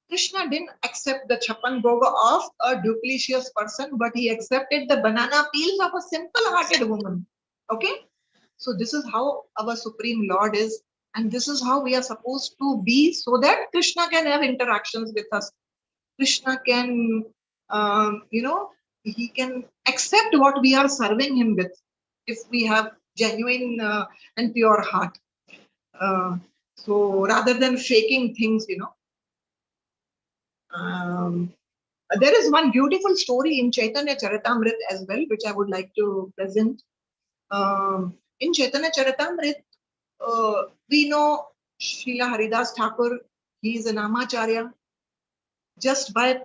Krishna didn't accept the chappan bhoga of a duplicitous person, but he accepted the banana peels of a simple-hearted woman. Okay? So this is how our Supreme Lord is, and this is how we are supposed to be so that Krishna can have interactions with us. Krishna can he can accept what we are serving him with if we have genuine and pure heart. So rather than faking things, there is one beautiful story in Chaitanya Charitamrita as well, which I would like to present. In Chaitanya Charitamrita, we know Srila Haridas Thakur, he is a Namacharya. Just by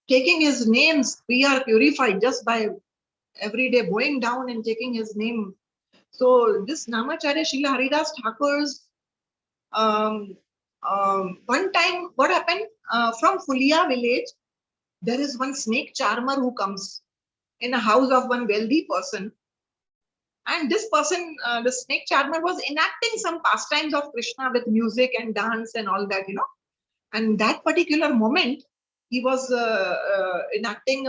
taking his names, we are purified just by every day bowing down and taking his name. So this Namacharya Srila Haridas Thakur's one time, what happened? From Fulia village, there is one snake charmer who comes in a house of one wealthy person. And this person, the snake charmer, was enacting some pastimes of Krishna with music and dance and all that, And that particular moment, he was enacting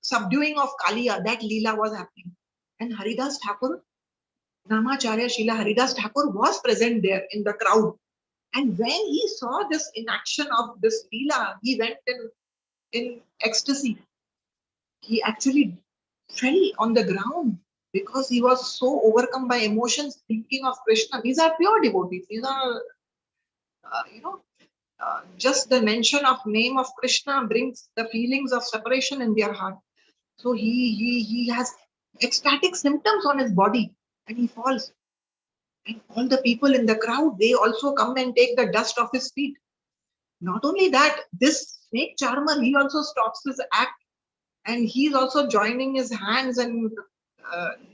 subduing of Kaliya. That Leela was happening. And Haridas Thakur, Namacharya Srila Haridas Thakur was present there in the crowd. And when he saw this inaction of this Leela, he went in ecstasy. He actually fell on the ground because he was so overcome by emotions thinking of Krishna. These are pure devotees. These are, just the mention of name of Krishna brings the feelings of separation in their heart. So he has ecstatic symptoms on his body and he falls. And all the people in the crowd, they also come and take the dust off his feet. Not only that, this snake charmer, he also stops his act and he's also joining his hands and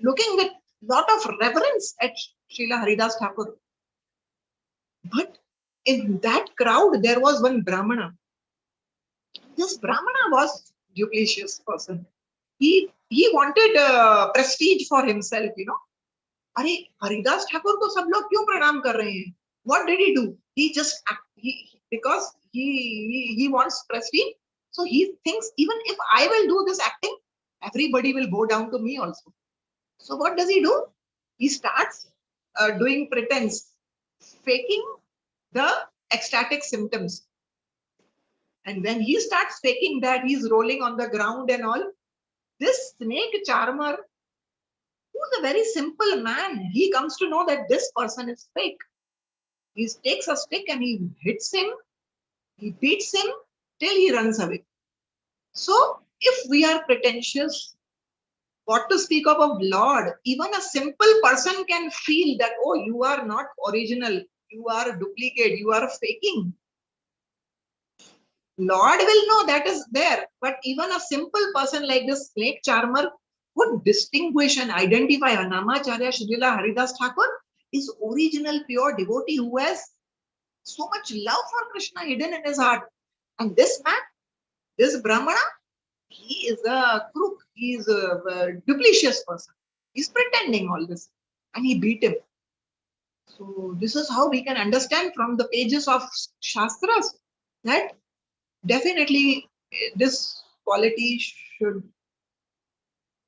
looking with lot of reverence at Srila Haridas Thakur. But in that crowd, there was one Brahmana. This Brahmana was duplicitous person. He wanted prestige for himself, अरे हरिदास ठाकुर को सब लोग क्यों प्रणाम कर रहे हैं? What did he do? He just because he wants prestige, so he thinks even if I will do this acting, everybody will bow down to me also. So what does he do? He starts doing pretense, faking the ecstatic symptoms. And when he starts faking that, he's rolling on the ground and all. This snake charmer, who's a very simple man, he comes to know that this person is fake. He takes a stick and he hits him, he beats him till he runs away. So if we are pretentious, what to speak of Lord? Even a simple person can feel that, oh, you are not original, you are a duplicate, you are faking. Lord will know that is there, but even a simple person like this snake charmer would distinguish and identify Namacharya Srila Haridas Thakur is original pure devotee who has so much love for Krishna hidden in his heart. And this man, this Brahmana, he is a crook, he is a duplicitous person. He's pretending all this and he beat him. So this is how we can understand from the pages of Shastras that definitely this quality should,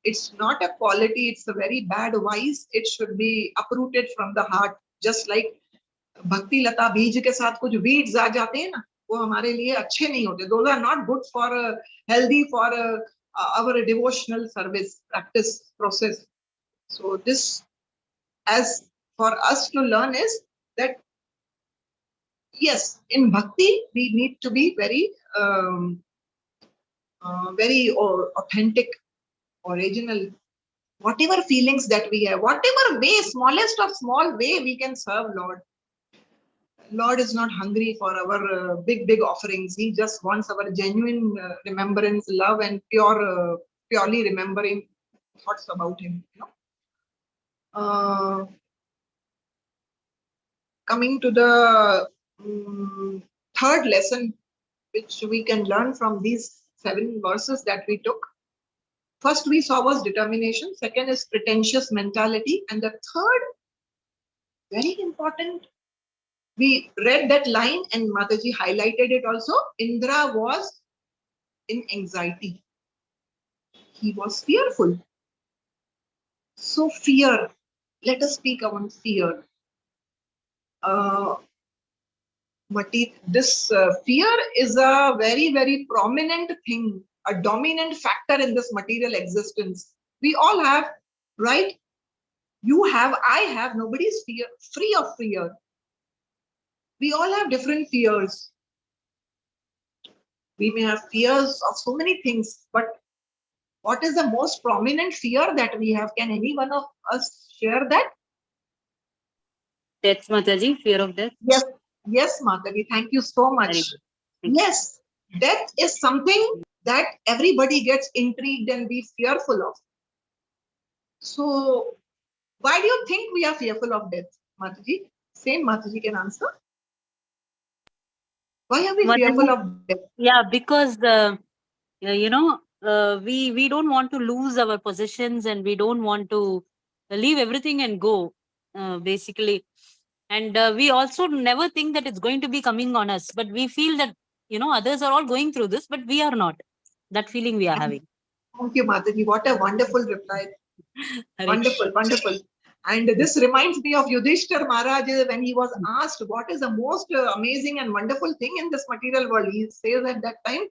it's not a quality, it's a very bad vice. It should be uprooted from the heart. Just like Bhakti Lata बीज के साथ कुछ weeds आ जाते हैं ना, वो हमारे लिए अच्छे नहीं होते. Those are not good for healthy for our devotional service practice process. So this, as for us to learn, is that yes, in bhakti we need to be very authentic, original. Whatever feelings that we have, whatever way, smallest of small way we can serve Lord. Lord is not hungry for our big offerings. He just wants our genuine remembrance, love, and purely remembering thoughts about Him. Coming to the third lesson, which we can learn from these 7 verses that we took. First we saw was determination. Second is pretentious mentality. And the third, very important, we read that line and Mataji highlighted it also. Indra was in anxiety. He was fearful. So fear, let us speak about fear. This fear is a very, very prominent thing, a dominant factor in this material existence. We all have, right? You have, I have, nobody's free of fear. We all have different fears. We may have fears of so many things, but what is the most prominent fear that we have? Can any one of us share that? Death, Mataji, fear of death. Yes, yes, Mataji, thank you so much. Very good. Thank Yes, death is something that everybody gets intrigued and be fearful of. So, why do you think we are fearful of death, Mataji? Same Mataji can answer. Why are we Mataji, fearful of death? Yeah, because we don't want to lose our possessions, and we don't want to leave everything and go, basically. And we also never think that it's going to be coming on us, but we feel that others are all going through this, but we are not. That feeling we are having. Thank you, Mataji. What a wonderful reply. Hare Wonderful, wonderful. And this reminds me of Yudhishthir Maharaj when he was asked what is the most amazing and wonderful thing in this material world. He says at that time,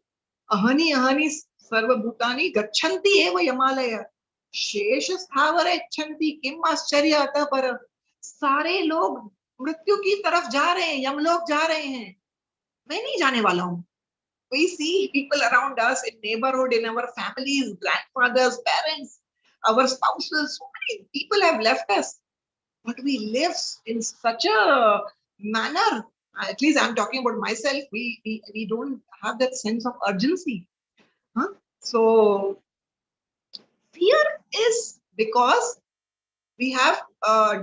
ahani ahani sarva bhutani gacchanti eva yamalaya शेष स्थावर इच्छन्ति किम आश्चर्य अतः पर सारे लोग मृत्यु की तरफ जा रहे हैं, यमलोक जा रहे हैं, मैं नहीं जाने वाला हूँ. We see people around us in neighborhood, in our families, grandfathers, parents, our spouses, so many people have left us, but we live in such a manner. At least I'm talking about myself. We don't have that sense of urgency. Huh? So fear is because we have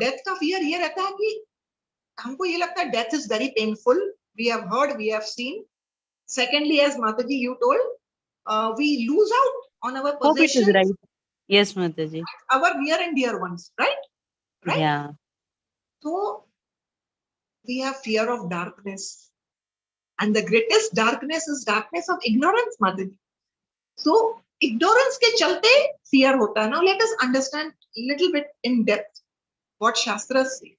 death का fear ये रहता है कि हमको ये लगता है death is very painful. We have heard, we have seen. Secondly, as Mataji you told, we lose out on our Hope it is possessions, right. Yes, Mataji. our near and dear ones, right? Right? Yeah. So we have fear of darkness, and the greatest darkness is darkness of ignorance, Mataji. So ignorance के चलते fear होता है. Now let us understand a little bit in depth what Shastras say.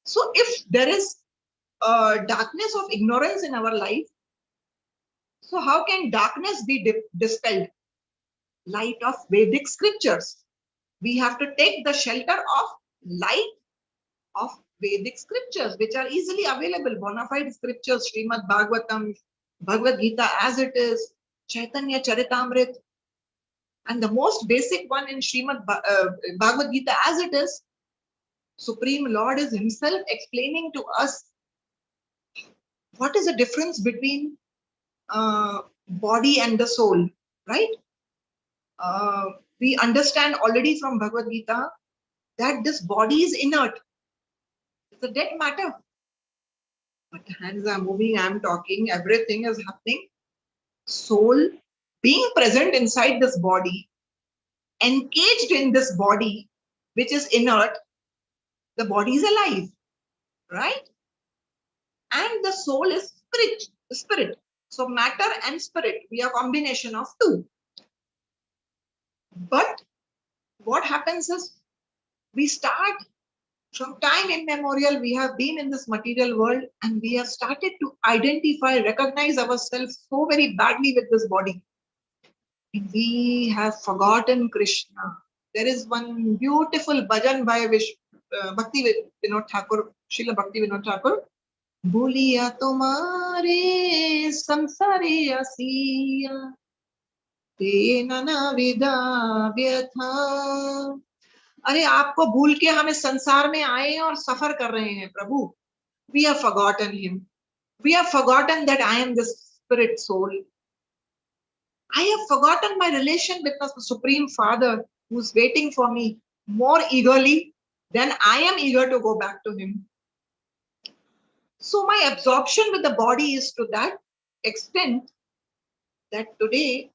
So if there is darkness of ignorance in our life, so how can darkness be dispelled? Light of Vedic scriptures. We have to take the shelter of light of Vedic scriptures, which are easily available, bona fide scriptures, Srimad Bhagavatam, Bhagavad Gita as it is, Chaitanya Charitamrit, and the most basic one in Srimad Bhagavad Gita as it is, Supreme Lord is himself explaining to us what is the difference between body and the soul, right? We understand already from Bhagavad Gita that this body is inert. It's a dead matter. But hands are moving, I'm talking, everything is happening. Soul being present inside this body, engaged in this body, which is inert, the body is alive, right? And the soul is spirit. So matter and spirit, we are a combination of two. But what happens is we start from time immemorial, we have been in this material world and we have started to identify, recognize ourselves so very badly with this body. And we have forgotten Krishna. There is one beautiful bhajan by Bhakti Vinod Thakur, Srila Bhakti Vinod Thakur. Bhuliya tumhare samsare asiya te nana vida vyatha. अरे आपको भूल के हमें संसार में आए और सफर कर रहे हैं प्रभु. We have forgotten him. We have forgotten that I am the spirit soul. I have forgotten my relation with the Supreme Father who is waiting for me more eagerly than I am eager to go back to him. So my absorption with the body is to that extent that today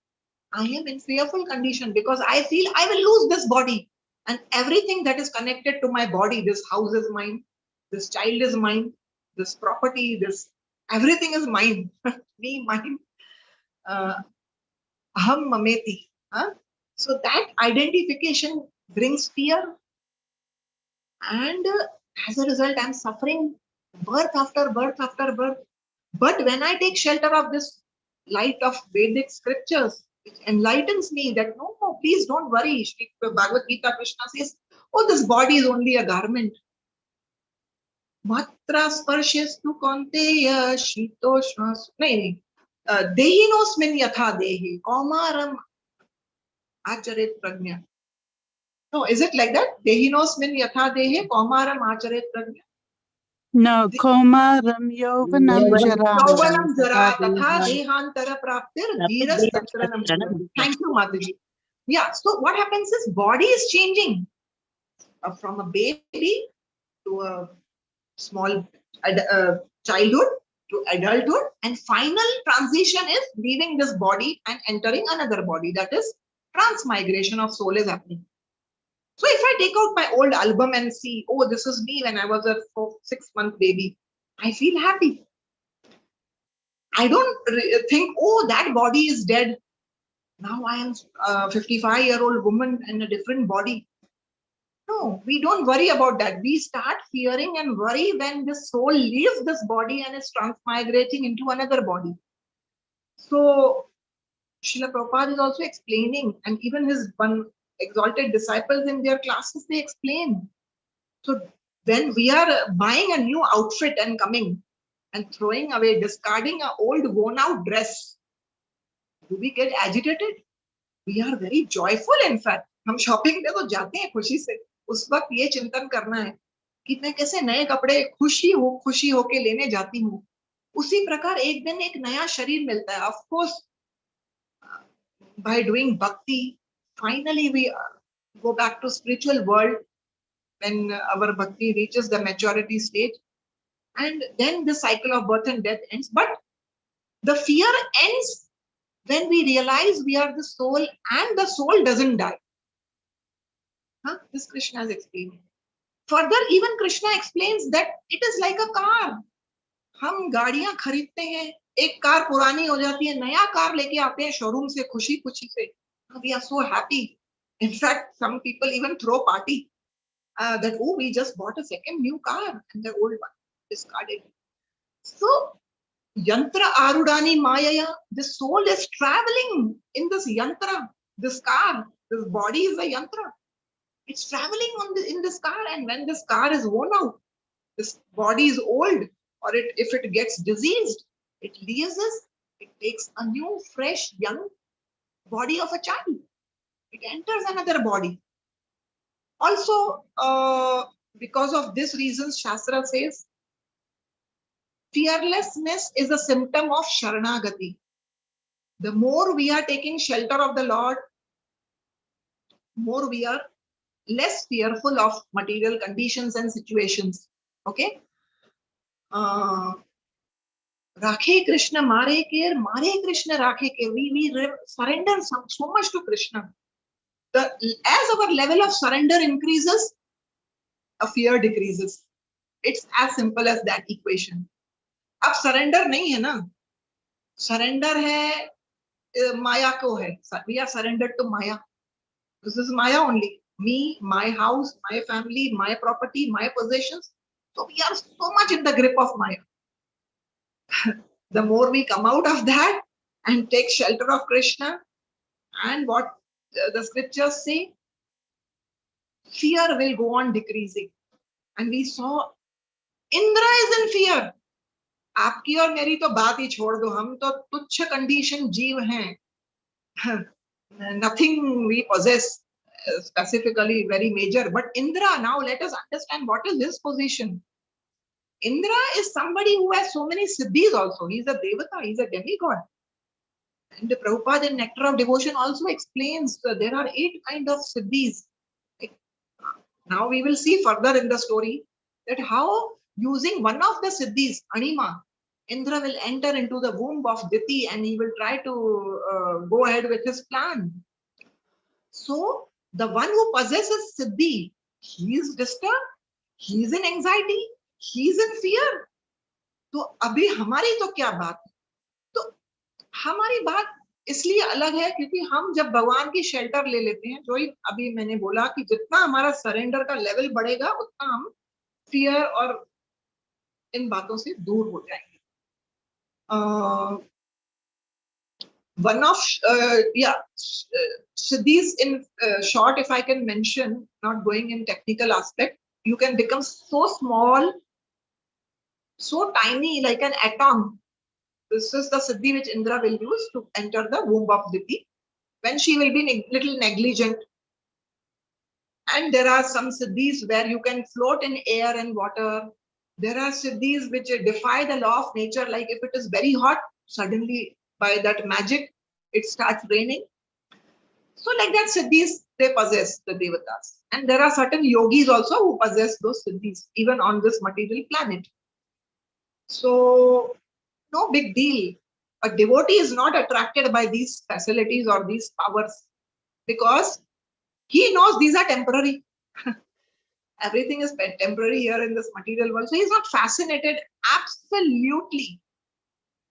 I am in fearful condition because I feel I will lose this body. And everything that is connected to my body, this house is mine, this child is mine, this property, this everything is mine. Me, mine. Aham mameti. So that identification brings fear. And as a result, I'm suffering birth after birth after birth. But when I take shelter of this light of Vedic scriptures, it enlightens me that no, please don't worry. Shri Bhagavad Gita, Krishna says, oh, this body is only a garment. Matra sparshyastu kaunteya shitoshna. Dehinosmin yatha dehi kaumaram acharet pragnya. No, is it like that? Dehinosmin yatha dehi kaumaram acharet pragnya. No, Komaram Yovanam Jara. Yauvanam jara tatha dehantara praptir dhiras tatranam shivam. Thank you, Mataji. Yeah, so what happens is body is changing from a baby to a small childhood to adulthood, and final transition is leaving this body and entering another body. That is transmigration of soul is happening. So if I take out my old album and see, oh, this is me when I was a 6-month baby, I feel happy. I don't think, oh, that body is dead. Now I am a 55-year-old woman in a different body. No, we don't worry about that. We start fearing and worry when the soul leaves this body and is transmigrating into another body. So Srila Prabhupada is also explaining, and even his one exalted disciples in their classes, they explain. So when we are buying a new outfit and coming and throwing away, discarding an old worn out dress, do we get agitated? We are very joyful. In fact, हम shopping पे तो जाते हैं खुशी से. उस वक्त ये चिंतन करना है कि मैं कैसे नए कपड़े खुशी होके लेने जाती हूँ. उसी प्रकार एक दिन एक नया शरीर मिलता है. Of course, by doing bhakti, finally we go back to spiritual world when our bhakti reaches the maturity stage, and then the cycle of birth and death ends. But the fear ends when we realize we are the soul and the soul doesn't die. This Krishna is explaining. Further, even Krishna explains that it is like a car. हम गाड़ियां खरीदते हैं, एक car पुरानी हो जाती है, नया कार लेके आते हैं शोरूम से खुशी से. We are so happy. In fact, some people even throw party that, oh, we just bought a second new car and the old one discarded. So yantra arudani mayaya, the soul is traveling in this yantra, this car. This body is a yantra. It's traveling in this car, and when this car is worn out, this body is old, or if it gets diseased, it leaves us, it takes a new, fresh, young body of a child. It enters another body. Also, because of this reason, Shastra says, fearlessness is a symptom of Sharanagati. The more we are taking shelter of the Lord, more we are less fearful of material conditions and situations. Okay? Rakhe Krishna mare care, mare Krishna rakhe care. We surrender so much to Krishna. As our level of surrender increases, a fear decreases. It's as simple as that equation. अब surrender नहीं है ना. Surrender है Maya को है. We are surrendered to Maya. This is Maya only. Me, my house, my family, my property, my possessions. So we are so much in the grip of Maya. The more we come out of that and take shelter of Krishna, and what the scriptures say, fear will go on decreasing. And we saw Indra is in fear. आपकी और मेरी तो बात ही छोड़ दो, हम तो तुच्छ कंडीशन जीव हैं. Nothing we possess specifically very major. But Indra, now let us understand what is his position. Indra is somebody who has so many siddhis also. He's a devata, he's a demigod. And the Prabhupada in Nectar of Devotion also explains there are 8 kinds of siddhis. Now we will see further in the story that how using one of the siddhis, Anima, Indra will enter into the womb of Diti and he will try to go ahead with his plan. So the one who possesses siddhi, he is disturbed, he is in anxiety, he is in fear. तो अभी हमारी तो क्या बात है? तो हमारी बात इसलिए अलग है क्योंकि हम जब भगवान की शेल्टर ले लेते हैं, जो ही अभी मैंने बोला कि जितना हमारा सरेंडर का लेवल बढ़ेगा उतना हम फियर और इन बातों से दूर हो जाएंगे. One of siddhis in short, if I can mention, not going in technical aspect, you can become so small, so tiny, like an atom. This is the siddhi which Indra will use to enter the womb of Diti when she will be little negligent. And there are some siddhis where you can float in air and water. There are siddhis which defy the law of nature, like if it is very hot, suddenly by that magic, it starts raining. So like that, siddhis, they possess the devatas. And there are certain yogis also who possess those siddhis, even on this material planet. So no big deal. A devotee is not attracted by these facilities or these powers because he knows these are temporary. Everything is temporary here in this material world. So he's not fascinated absolutely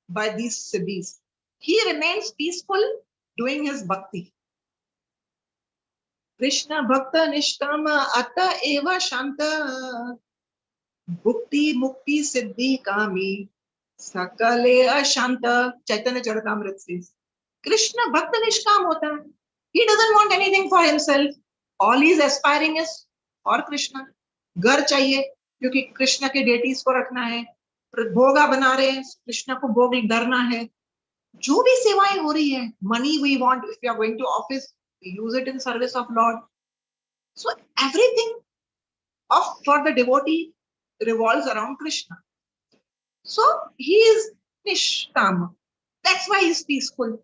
by these siddhis. He remains peaceful doing his bhakti. Krishna Bhakta Nishkama Atta Eva Shanta Bhukti Mukti Siddhi Kami Sakale Ashanta. Chaitanya Charitamrita says Krishna Bhakta Nishkam hota hai. He doesn't want anything for himself. All he is aspiring is for Krishna. घर चाहिए क्योंकि कृष्ण के deities को रखना है, भोगा बना रहे हैं, कृष्ण को भोग धरना है. जो भी सेवाएं हो रही है, money we want, if we are going to office, we use it in service of Lord. So everything for the devotee revolves around Krishna. So he is nishkama. That's why he is peaceful.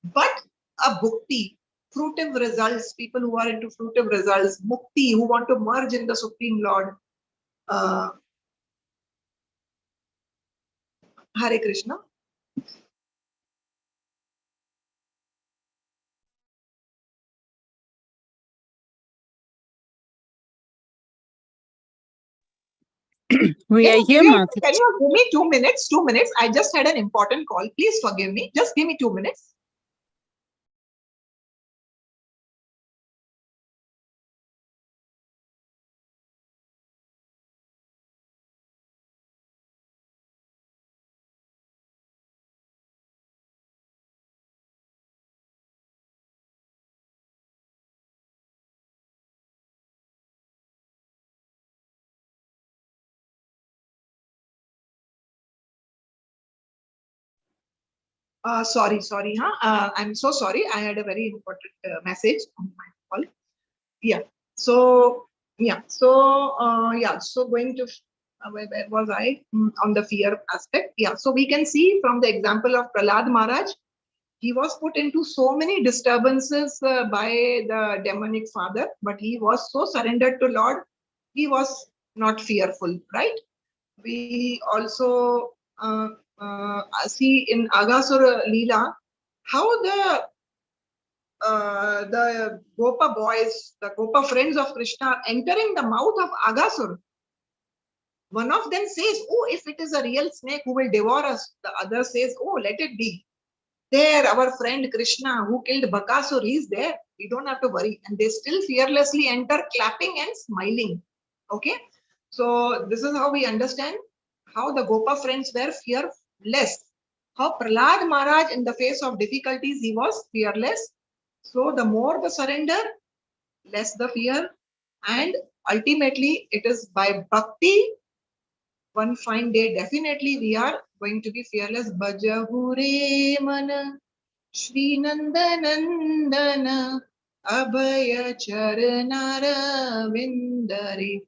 But a bhukti, fruitive results, people who are into fruitive results, mukti, who want to merge in the Supreme Lord, Hare Krishna. We are here, Mataji. Can you give me 2 minutes? 2 minutes. I just had an important call. Please forgive me. Just give me 2 minutes. Sorry. I'm so sorry. I had a very important message on my call. Yeah. So going to where was I? On the fear aspect. Yeah. So we can see from the example of Prahlad Maharaj, he was put into so many disturbances by the demonic father, but he was so surrendered to Lord, he was not fearful, right? We also see in Agasura Leela how the Gopa boys, the Gopa friends of Krishna are entering the mouth of Agasura. One of them says, oh, if it is a real snake who will devour us. The other says, oh, let it be. There, our friend Krishna who killed Bakasur, he is there. We don't have to worry. And they still fearlessly enter, clapping and smiling. Okay. So this is how we understand how the Gopa friends were fearless. How Prahlad Maharaj, in the face of difficulties, he was fearless. So the more the surrender, less the fear. And ultimately, it is by bhakti. One fine day, definitely we are going to be fearless. Bhajahure mana Shri Nandanandana Abhaya Charanara Vindare.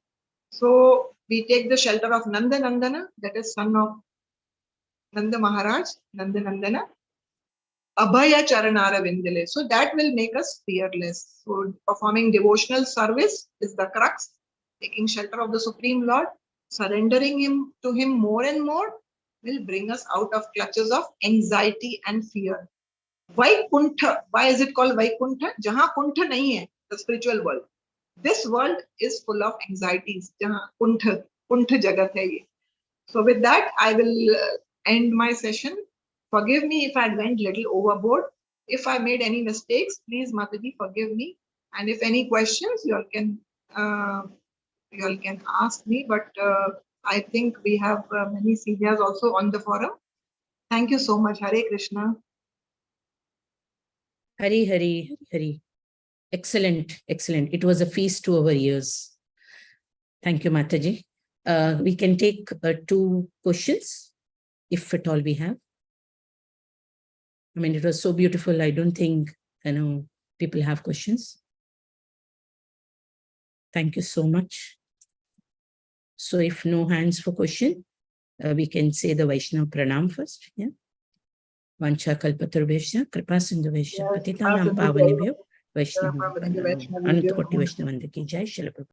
So we take the shelter of Nandanandana, that is son of Nanda Maharaj, Nandanandana. Abhaya Charanara Vindale. So that will make us fearless. So performing devotional service is the crux. Taking shelter of the Supreme Lord, surrendering to Him more and more will bring us out of clutches of anxiety and fear. Vaikuntha. Why is it called Vaikuntha? Jahan Kuntha nahi hai, the spiritual world. This world is full of anxieties. Jahan Kuntha jagat hai ye. So with that, I will end my session. Forgive me if I went little overboard. If I made any mistakes, please Mataji forgive me. And if any questions, you all can ask me. But I think we have many seniors also on the forum. Thank you so much. Hare Krishna. Hari, Hari, Hari. Excellent, excellent. It was a feast to our ears. Thank you, Mataji. We can take 2 questions, if at all we have. I mean, it was so beautiful. I don't think, people have questions. Thank you so much. So if no hands for question, we can say the Vaishnava Pranam first. Yeah. Vancha kalpatarvesha, kripa sindhavesha, patitanam pavanebhyo, Vaishnava Pranam. Anut Koti Vaishnava Ki Jai, Srila Prabhupada.